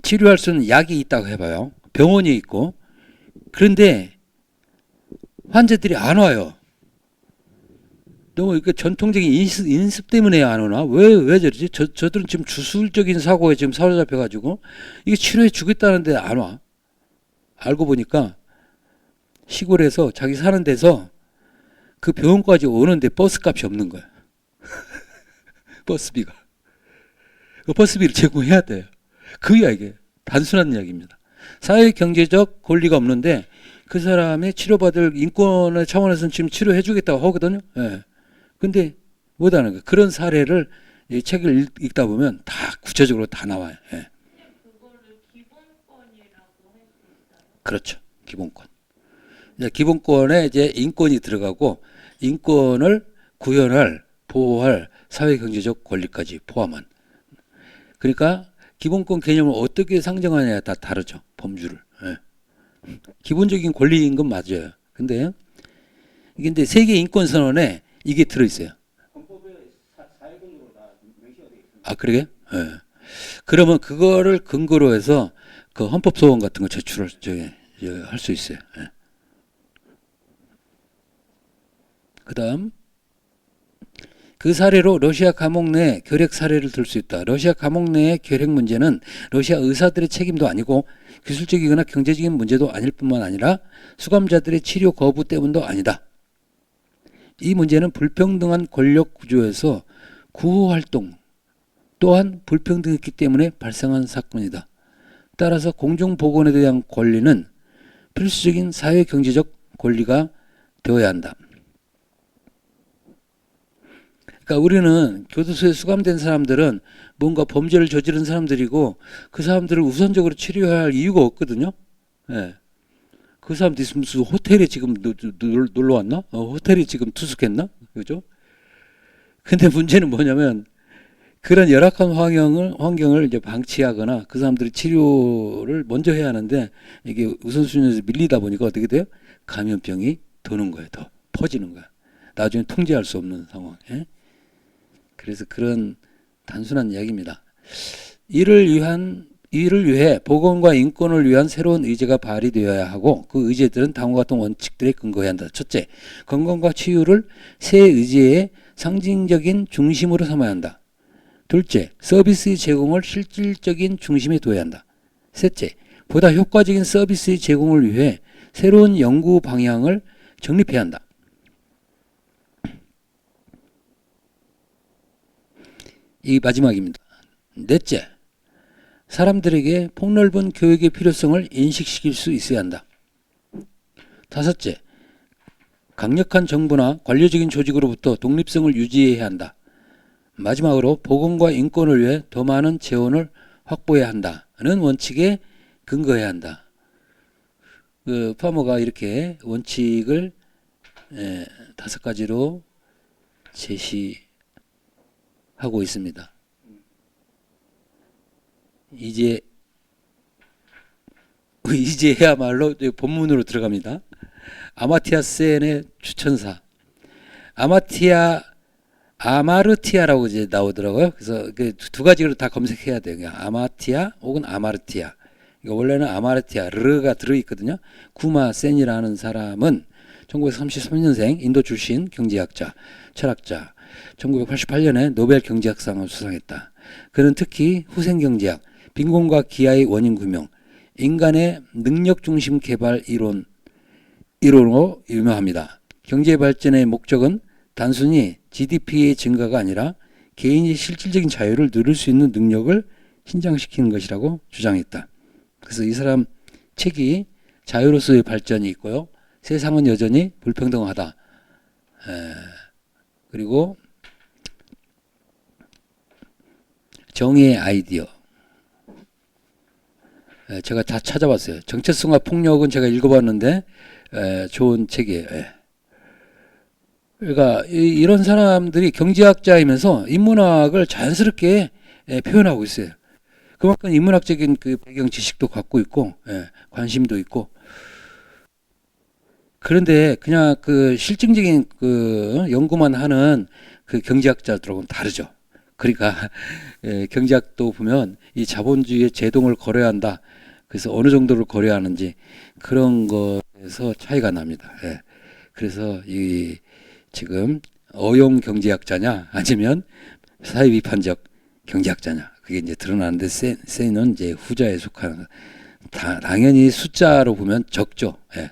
치료할 수 있는 약이 있다고 해봐요. 병원이 있고 그런데 환자들이 안 와요. 너무 이게 전통적인 인습 때문에 안 오나? 왜 저러지? 저들은 지금 주술적인 사고에 지금 사로잡혀가지고 이게 치료해 주겠다는데 안 와. 알고 보니까 시골에서 자기 사는 데서 그 병원까지 오는데 버스값이 없는 거야. 버스비가. 그 버스비를 제공해야 돼요. 그 이야기예요. 단순한 이야기입니다. 사회 경제적 권리가 없는데 그 사람의 치료받을 인권의 차원에서는 지금 치료해 주겠다고 하거든요. 예. 근데 못하는 거예요. 그런 사례를 이 책을 읽다 보면 다 구체적으로 다 나와요. 예. 그거를 기본권이라고 할 수 있어요. 그렇죠. 기본권. 이제 기본권에 이제 인권이 들어가고 인권을 구현할, 보호할 사회 경제적 권리까지 포함한. 그러니까 기본권 개념을 어떻게 상정하냐에 다 다르죠. 범주를. 예. 기본적인 권리인 건 맞아요. 근데 이게 근데 세계 인권 선언에 이게 들어 있어요. 아, 그러게? 예. 그러면 그거를 근거로 해서 그 헌법 소원 같은 거 제출을 할 수 있어요. 예. 그다음 그 사례로 러시아 감옥 내 결핵 사례를 들 수 있다. 러시아 감옥 내의 결핵 문제는 러시아 의사들의 책임도 아니고 기술적이거나 경제적인 문제도 아닐 뿐만 아니라 수감자들의 치료 거부 때문도 아니다. 이 문제는 불평등한 권력 구조에서 구호 활동 또한 불평등했기 때문에 발생한 사건이다. 따라서 공중보건에 대한 권리는 필수적인 사회 경제적 권리가 되어야 한다. 그러니까 우리는 교도소에 수감된 사람들은 뭔가 범죄를 저지른 사람들이고 그 사람들을 우선적으로 치료할 이유가 없거든요. 예. 그 사람들이 무슨 호텔에 지금 놀러 왔나? 호텔이 지금 투숙했나? 그죠? 근데 문제는 뭐냐면 그런 열악한 환경을 이제 방치하거나 그 사람들이 치료를 먼저 해야 하는데 이게 우선순위에서 밀리다 보니까 어떻게 돼요? 감염병이 도는 거예요. 더 퍼지는 거야. 나중에 통제할 수 없는 상황. 예? 그래서 그런 단순한 이야기입니다. 이를 위해 보건과 인권을 위한 새로운 의제가 발휘되어야 하고 그 의제들은 다음과 같은 원칙들에 근거해야 한다. 첫째, 건강과 치유를 새 의제의 상징적인 중심으로 삼아야 한다. 둘째, 서비스 제공을 실질적인 중심에 둬야 한다. 셋째, 보다 효과적인 서비스 제공을 위해 새로운 연구 방향을 정립해야 한다. 이 마지막입니다. 넷째, 사람들에게 폭넓은 교육의 필요성을 인식시킬 수 있어야 한다. 다섯째, 강력한 정부나 관료적인 조직으로부터 독립성을 유지해야 한다. 마지막으로 보건과 인권을 위해 더 많은 재원을 확보해야 한다는 원칙에 근거해야 한다. 그 파머가 이렇게 원칙을 5가지로 제시하고 있습니다. 이제야말로 본문으로 들어갑니다. 아마티아 센의 추천사. 아마르티아라고 이제 나오더라고요. 그래서 그 두 가지로 다 검색해야 돼요. 그냥 아마티아 혹은 아마르티아. 원래는 아마르티아, 르가 들어있거든요. 구마 센이라는 사람은 1933년생 인도 출신 경제학자, 철학자, 1988년에 노벨 경제학상을 수상했다. 그는 특히 후생경제학, 빈곤과 기아의 원인 규명, 인간의 능력 중심 개발 이론으로 유명합니다. 경제 발전의 목적은 단순히 GDP의 증가가 아니라 개인이 실질적인 자유를 누릴 수 있는 능력을 신장시키는 것이라고 주장했다. 그래서 이 사람 책이 자유로서의 발전이 있고요. 세상은 여전히 불평등하다. 그리고 정의의 아이디어. 제가 다 찾아봤어요. 정체성과 폭력은 제가 읽어봤는데 좋은 책이에요. 그러니까 이런 사람들이 경제학자이면서 인문학을 자연스럽게 표현하고 있어요. 그만큼 인문학적인 그 배경 지식도 갖고 있고 관심도 있고. 그런데 그냥 그 실증적인 그 연구만 하는 그 경제학자들하고는 다르죠. 그러니까 경제학도 보면 이 자본주의의 제동을 거려야 한다. 그래서 어느 정도를 거려야 하는지 그런 거에서 차이가 납니다. 그래서 이 지금 어용 경제학자냐 아니면 사회비판적 경제학자냐 그게 이제 드러나는데 세는 이제 후자에 속하는 당연히 숫자로 보면 적죠. 예.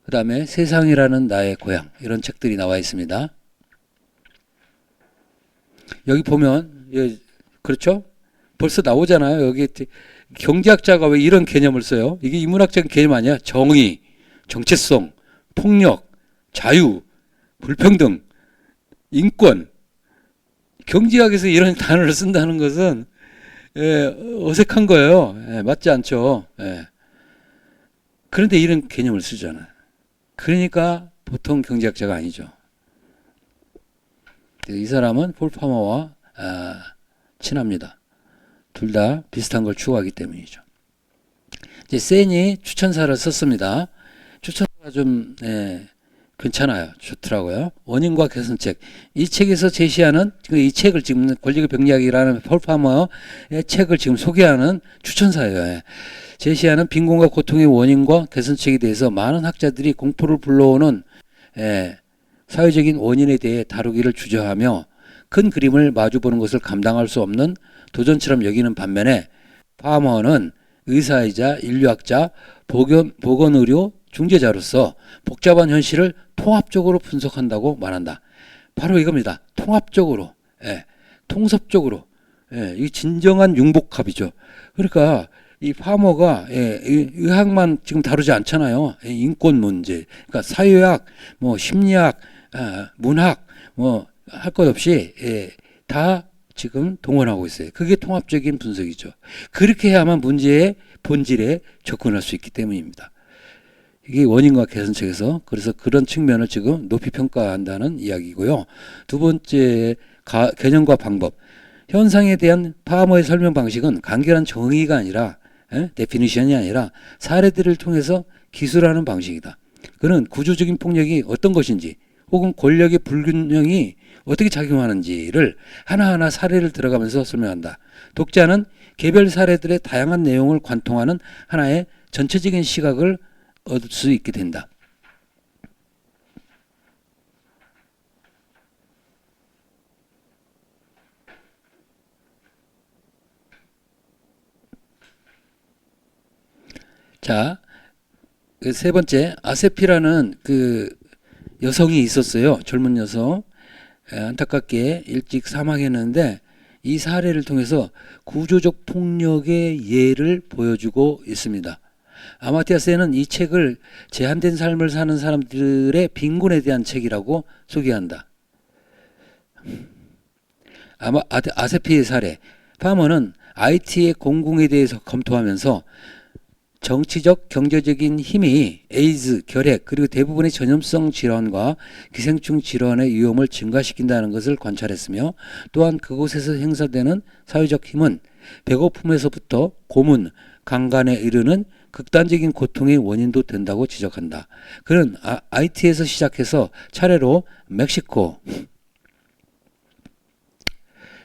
그 다음에 세상이라는 나의 고향 이런 책들이 나와 있습니다. 여기 보면 예, 그렇죠? 벌써 나오잖아요. 여기 경제학자가 왜 이런 개념을 써요? 이게 인문학적인 개념 아니야? 정의, 정체성, 폭력, 자유, 불평등, 인권. 경제학에서 이런 단어를 쓴다는 것은 예, 어색한 거예요. 예, 맞지 않죠. 예. 그런데 이런 개념을 쓰잖아요. 그러니까 보통 경제학자가 아니죠. 이 사람은 폴 파머와 친합니다. 둘 다 비슷한 걸 추구하기 때문이죠. 이제 센이 추천사를 썼습니다. 추천사가 좀 괜찮아요. 좋더라고요. 원인과 개선책. 이 책에서 제시하는 이 책을 지금 권력의 병리학이라는 폴 파머의 책을 지금 소개하는 추천사예요. 예. 제시하는 빈곤과 고통의 원인과 개선책에 대해서 많은 학자들이 공포를 불러오는 사회적인 원인에 대해 다루기를 주저하며 큰 그림을 마주보는 것을 감당할 수 없는 도전처럼 여기는 반면에 파머는 의사이자 인류학자, 보건의료 중재자로서 복잡한 현실을 통합적으로 분석한다고 말한다. 바로 이겁니다. 통합적으로, 통섭적으로. 이 진정한 융복합이죠. 그러니까 이 파머가 의학만 지금 다루지 않잖아요. 인권 문제, 그러니까 사회학, 뭐 심리학, 문학, 뭐 할 것 없이 다 지금 동원하고 있어요. 그게 통합적인 분석이죠. 그렇게 해야만 문제의 본질에 접근할 수 있기 때문입니다. 이게 원인과 개선책에서 그래서 그런 측면을 지금 높이 평가한다는 이야기고요. 두 번째 개념과 방법. 현상에 대한 파머의 설명 방식은 간결한 정의가 아니라 데피니션이 아니라 사례들을 통해서 기술하는 방식이다. 그는 구조적인 폭력이 어떤 것인지 혹은 권력의 불균형이 어떻게 작용하는지를 하나하나 사례를 들어가면서 설명한다. 독자는 개별 사례들의 다양한 내용을 관통하는 하나의 전체적인 시각을 얻을 수 있게 된다. 자, 그 세 번째 아세피라는 그 여성이 있었어요. 젊은 여성. 안타깝게 일찍 사망했는데 이 사례를 통해서 구조적 폭력의 예를 보여주고 있습니다. 아마티아 센은 이 책을 제한된 삶을 사는 사람들의 빈곤에 대한 책이라고 소개한다. 아세피의 사례. 파머는 IT의 공공에 대해서 검토하면서 정치적, 경제적인 힘이 에이즈, 결핵, 그리고 대부분의 전염성 질환과 기생충 질환의 위험을 증가시킨다는 것을 관찰했으며 또한 그곳에서 행사되는 사회적 힘은 배고픔에서부터 고문, 강간에 이르는 극단적인 고통의 원인도 된다고 지적한다. 그는 IT에서 시작해서 차례로 멕시코,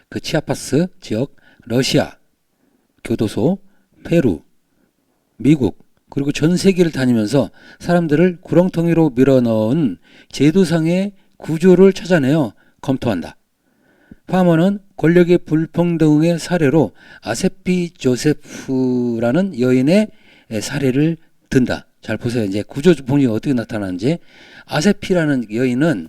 그 치아파스 지역, 러시아, 교도소, 페루, 미국 그리고 전 세계를 다니면서 사람들을 구렁텅이로 밀어넣은 제도상의 구조를 찾아내어 검토한다. 파머는 권력의 불평등의 사례로 아세피 조세프라는 여인의 사례를 든다. 잘 보세요. 이제 구조적 폭력이 어떻게 나타나는지. 아세피라는 여인은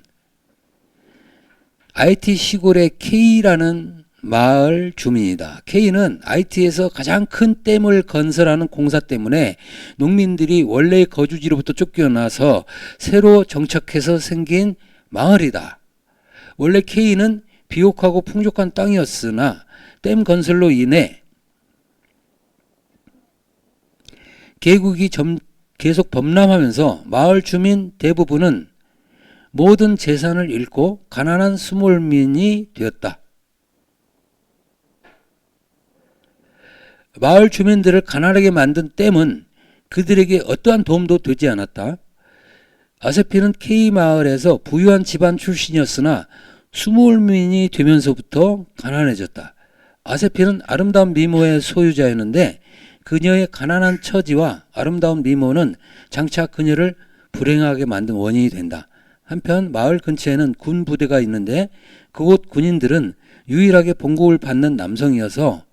IT 시골의 K라는 마을 주민이다. K는 IT에서 가장 큰 댐을 건설하는 공사 때문에 농민들이 원래의 거주지로부터 쫓겨나서 새로 정착해서 생긴 마을이다. 원래 K는 비옥하고 풍족한 땅이었으나 댐 건설로 인해 계곡이 계속 범람하면서 마을 주민 대부분은 모든 재산을 잃고 가난한 수몰민이 되었다. 마을 주민들을 가난하게 만든 댐은 그들에게 어떠한 도움도 되지 않았다. 아세피는 K마을에서 부유한 집안 출신이었으나 수몰민이 되면서부터 가난해졌다. 아세피는 아름다운 미모의 소유자였는데 그녀의 가난한 처지와 아름다운 미모는 장차 그녀를 불행하게 만든 원인이 된다. 한편 마을 근처에는 군 부대가 있는데 그곳 군인들은 유일하게 봉급을 받는 남성이어서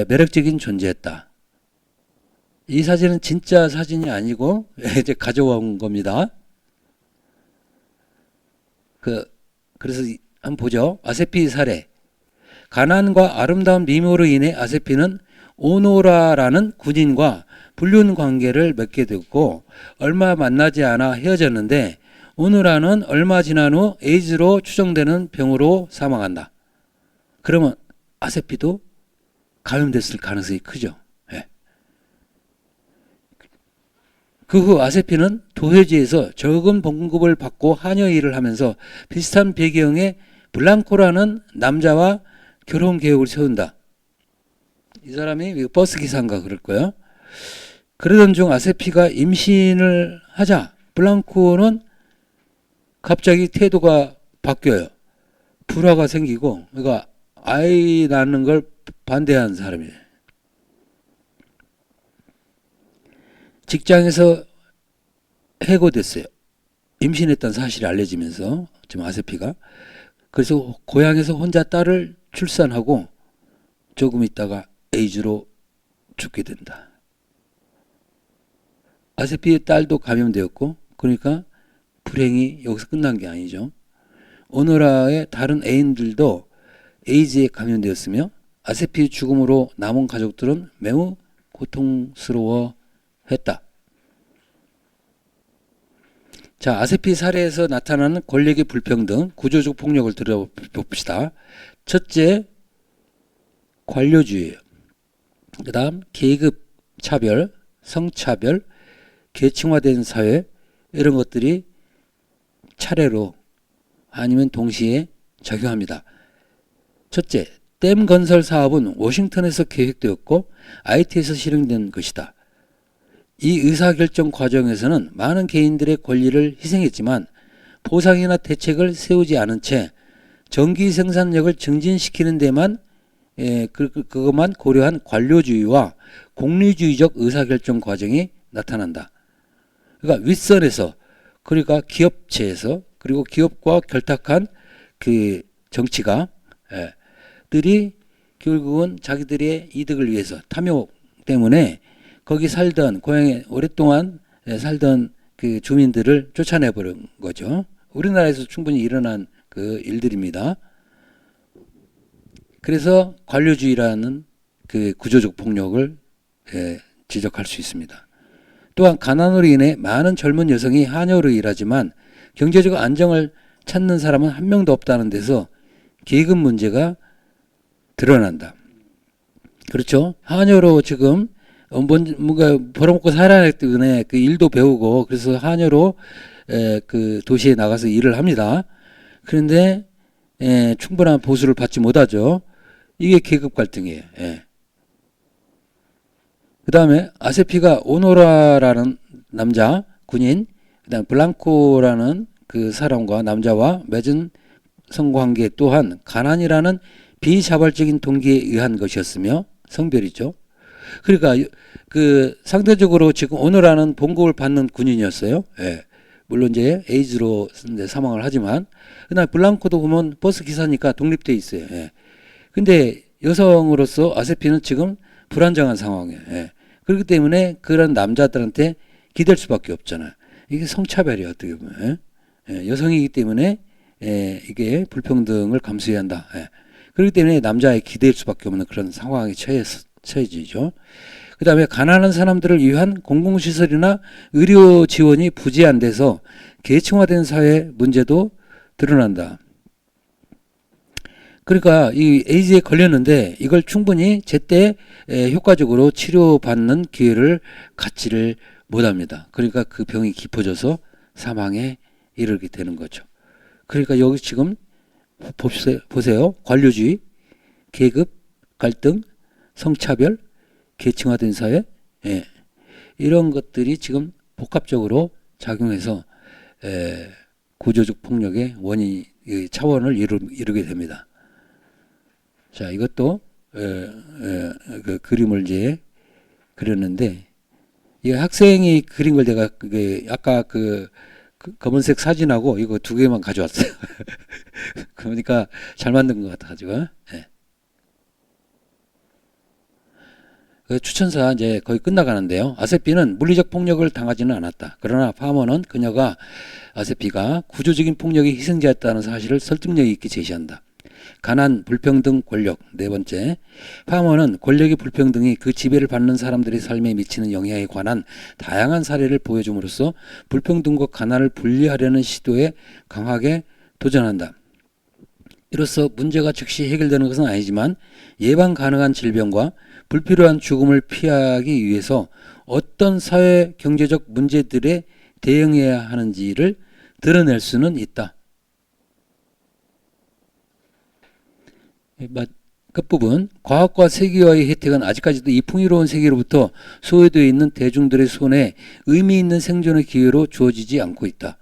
매력적인 존재였다. 이 사진은 진짜 사진이 아니고 이제 가져온 겁니다. 그래서 한번 보죠. 아세피 사례. 가난과 아름다운 미모로 인해 아세피는 오노라라는 군인과 불륜 관계를 맺게 됐고 얼마 만나지 않아 헤어졌는데 오노라는 얼마 지난 후 에이즈로 추정되는 병으로 사망한다. 그러면 아세피도 감염됐을 가능성이 크죠. 예. 그 후 아세피는 도회지에서 적은 봉급을 받고 하녀 일을 하면서 비슷한 배경의 블랑코라는 남자와 결혼 계획을 세운다. 이 사람이 버스 기사인가 그럴 거예요. 그러던 중 아세피가 임신을 하자 블랑코는 갑자기 태도가 바뀌어요. 불화가 생기고 그러니까 아이 낳는 걸 반대하는 사람이에요. 직장에서 해고됐어요. 임신했다는 사실이 알려지면서 지금 아세피가. 그래서 고향에서 혼자 딸을 출산하고 조금 있다가 에이즈로 죽게 된다. 아세피의 딸도 감염되었고 그러니까 불행이 여기서 끝난 게 아니죠. 오노라의 다른 애인들도 에이즈에 감염되었으며 아세피의 죽음으로 남은 가족들은 매우 고통스러워했다. 자, 아세피 사례에서 나타나는 권력의 불평등, 구조적 폭력을 들어봅시다. 첫째, 관료주의예요. 그 다음, 계급 차별, 성차별, 계층화된 사회 이런 것들이 차례로 아니면 동시에 작용합니다. 첫째, 댐 건설 사업은 워싱턴에서 계획되었고 IT에서 실행된 것이다. 이 의사결정 과정에서는 많은 개인들의 권리를 희생했지만 보상이나 대책을 세우지 않은 채 전기 생산력을 증진시키는 데만 그것만 고려한 관료주의와 공리주의적 의사결정 과정이 나타난다. 그러니까 윗선에서 그러니까 기업체에서 그리고 기업과 결탁한 그 정치가 들이 결국은 자기들의 이득을 위해서 탐욕 때문에 거기 살던 고향에 오랫동안 살던 그 주민들을 쫓아내버린 거죠. 우리나라에서 충분히 일어난 그 일들입니다. 그래서 관료주의라는 그 구조적 폭력을 지적할 수 있습니다. 또한 가난으로 인해 많은 젊은 여성이 하녀로 일하지만 경제적 안정을 찾는 사람은 한 명도 없다는 데서 계급 문제가 드러난다. 그렇죠? 하녀로 지금 뭔가 벌어먹고 살아야 하기 때문에 그 일도 배우고 그래서 하녀로 그 도시에 나가서 일을 합니다. 그런데 충분한 보수를 받지 못하죠. 이게 계급 갈등이에요. 그 다음에 아세피가 오노라라는 남자 군인, 그다음 블랑코라는 그 사람과 남자와 맺은 성관계 또한 가난이라는 비자발적인 동기에 의한 것이었으며 성별이죠. 그러니까 그 상대적으로 지금 오노라는 봉급을 받는 군인이었어요. 물론 이제 에이즈로 사망을 하지만 그다음 블랑코도 보면 버스 기사니까 독립돼 있어요. 근데 여성으로서 아세피는 지금 불안정한 상황이에요. 그렇기 때문에 그런 남자들한테 기댈 수밖에 없잖아요. 이게 성차별이에요. 어떻게 보면. 여성이기 때문에 이게 불평등을 감수해야 한다. 그렇기 때문에 남자에 기댈 수밖에 없는 그런 상황에 처해지죠. 그 다음에 가난한 사람들을 위한 공공시설이나 의료 지원이 부재한 데서 계층화된 사회 문제도 드러난다. 그러니까 이 에이즈에 걸렸는데 이걸 충분히 제때 효과적으로 치료받는 기회를 갖지를 못합니다. 그러니까 그 병이 깊어져서 사망에 이르게 되는 거죠. 그러니까 여기 지금 보세요. 관료주의, 계급, 갈등, 성차별, 계층화된 사회 이런 것들이 지금 복합적으로 작용해서 구조적 폭력의 원인 차원을 이루게 됩니다. 자, 이것도 그 그림을 이제 그렸는데 이 학생이 그린 걸 내가 아까 그 검은색 사진하고 이거 두 개만 가져왔어요. 그러니까 잘 만든 것 같아가지고. 예. 그 추천사 이제 거의 끝나가는데요. 아세피는 물리적 폭력을 당하지는 않았다. 그러나 파머는 그녀가 아세피가 구조적인 폭력의 희생자였다는 사실을 설득력 있게 제시한다. 가난, 불평등, 권력. 네 번째, 파머는 권력의 불평등이 그 지배를 받는 사람들의 삶에 미치는 영향에 관한 다양한 사례를 보여줌으로써 불평등과 가난을 분리하려는 시도에 강하게 도전한다. 이로써 문제가 즉시 해결되는 것은 아니지만 예방 가능한 질병과 불필요한 죽음을 피하기 위해서 어떤 사회 경제적 문제들에 대응해야 하는지를 드러낼 수는 있다. 끝부분, 과학과 세계화의 혜택은 아직까지도 이 풍요로운 세계로부터 소외되어 있는 대중들의 손에 의미 있는 생존의 기회로 주어지지 않고 있다.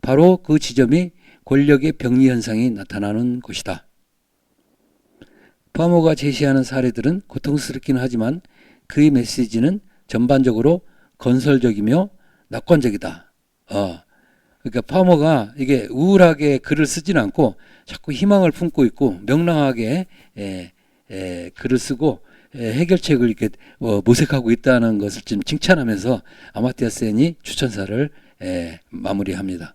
바로 그 지점이 권력의 병리 현상이 나타나는 것이다. 파머가 제시하는 사례들은 고통스럽긴 하지만 그의 메시지는 전반적으로 건설적이며 낙관적이다. 그러니까 파머가 이게 우울하게 글을 쓰지는 않고 자꾸 희망을 품고 있고 명랑하게 글을 쓰고 해결책을 이렇게 모색하고 있다는 것을 좀 칭찬하면서 아마티아 센이 추천사를 마무리합니다.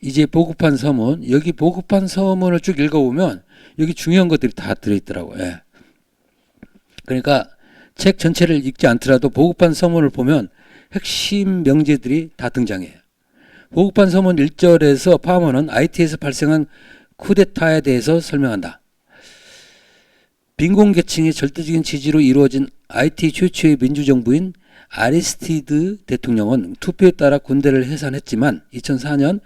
이제 보급한 서문, 여기 보급한 서문을 쭉 읽어보면 여기 중요한 것들이 다 들어있더라고요. 예. 그러니까 책 전체를 읽지 않더라도 보급한 서문을 보면 핵심 명제들이 다 등장해요. 보급한 서문 1절에서 파머는 IT에서 발생한 쿠데타에 대해서 설명한다. 빈곤계층의 절대적인 지지로 이루어진 IT 최초의 민주정부인 아리스티드 대통령은 투표에 따라 군대를 해산했지만 2004년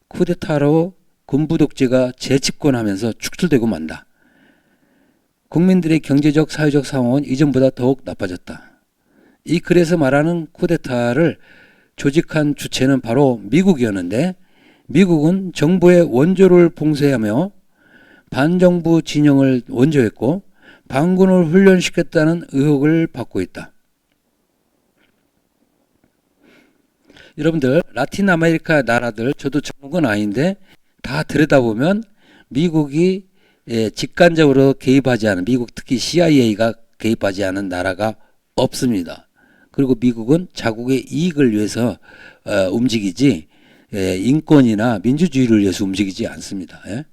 쿠데타로 군부 독재가 재집권하면서 축출되고 만다. 국민들의 경제적 사회적 상황은 이전보다 더욱 나빠졌다. 이 글에서 말하는 쿠데타를 조직한 주체는 바로 미국이었는데 미국은 정부의 원조를 봉쇄하며 반정부 진영을 원조했고 반군을 훈련시켰다는 의혹을 받고 있다. 여러분들 라틴 아메리카 나라들 저도 전문가는 아닌데 다 들여다보면 미국이 직간접으로 개입하지 않은 미국 특히 CIA가 개입하지 않은 나라가 없습니다. 그리고 미국은 자국의 이익을 위해서 움직이지 인권이나 민주주의를 위해서 움직이지 않습니다. 예?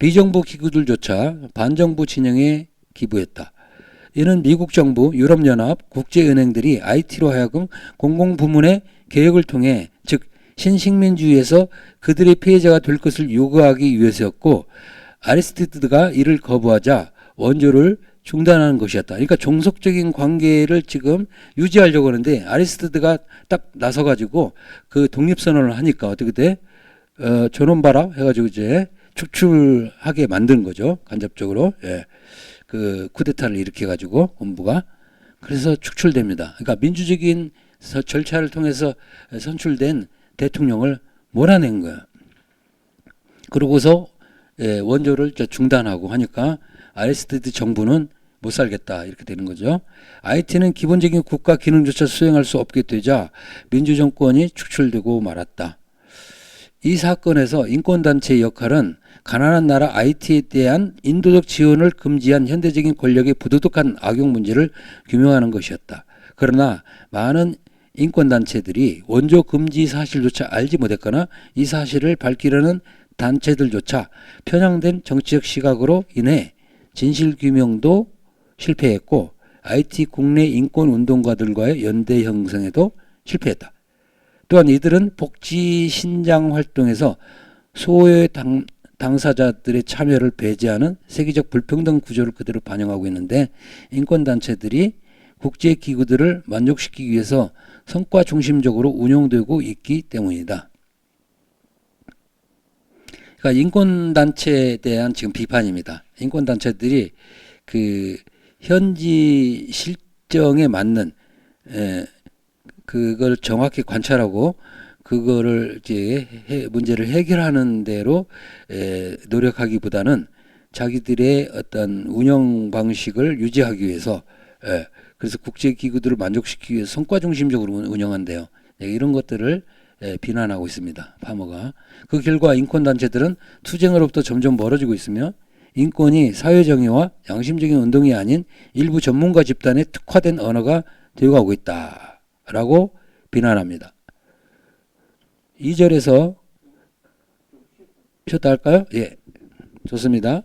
비정부 기구들조차 반정부 진영에 기부했다. 이는 미국 정부, 유럽연합, 국제은행들이 IT로 하여금 공공부문의 개혁을 통해 즉 신식민주의에서 그들의 피해자가 될 것을 요구하기 위해서였고 아리스티드가 이를 거부하자 원조를 중단하는 것이었다. 그러니까 종속적인 관계를 지금 유지하려고 하는데 아리스티드가 딱 나서가지고 그 독립선언을 하니까 어떻게 돼? 저놈 봐라 해가지고 이제 축출하게 만든 거죠. 간접적으로. 예. 그 쿠데타를 일으켜가지고 군부가 그래서 축출됩니다. 그러니까 민주적인 절차를 통해서 선출된 대통령을 몰아낸 거야. 그러고서 원조를 중단하고 하니까 아리스티드 정부는 못 살겠다 이렇게 되는 거죠. IT는 기본적인 국가 기능조차 수행할 수 없게 되자 민주정권이 축출되고 말았다. 이 사건에서 인권단체의 역할은 가난한 나라 IT에 대한 인도적 지원을 금지한 현대적인 권력의 부도덕한 악용 문제를 규명하는 것이었다. 그러나 많은 인권단체들이 원조 금지 사실조차 알지 못했거나 이 사실을 밝히려는 단체들조차 편향된 정치적 시각으로 인해 진실규명도 실패했고 IT 국내 인권운동가들과의 연대 형성에도 실패했다. 또한 이들은 복지 신장 활동에서 소외 당사자들의 참여를 배제하는 세계적 불평등 구조를 그대로 반영하고 있는데 인권단체들이 국제기구들을 만족시키기 위해서 성과 중심적으로 운영되고 있기 때문이다. 그러니까 인권단체에 대한 지금 비판입니다. 인권단체들이 그 현지 실정에 맞는 그걸 정확히 관찰하고 그거를 이제 문제를 해결하는 대로 노력하기보다는 자기들의 어떤 운영 방식을 유지하기 위해서 예, 그래서 국제 기구들을 만족시키기 위해서 성과 중심적으로 운영한대요. 예, 이런 것들을 예, 비난하고 있습니다. 파머가. 그 결과 인권 단체들은 투쟁으로부터 점점 멀어지고 있으며 인권이 사회정의와 양심적인 운동이 아닌 일부 전문가 집단에 특화된 언어가 되어가고 있다라고 비난합니다. 2절에서 쉬었다 할까요? 예, 좋습니다.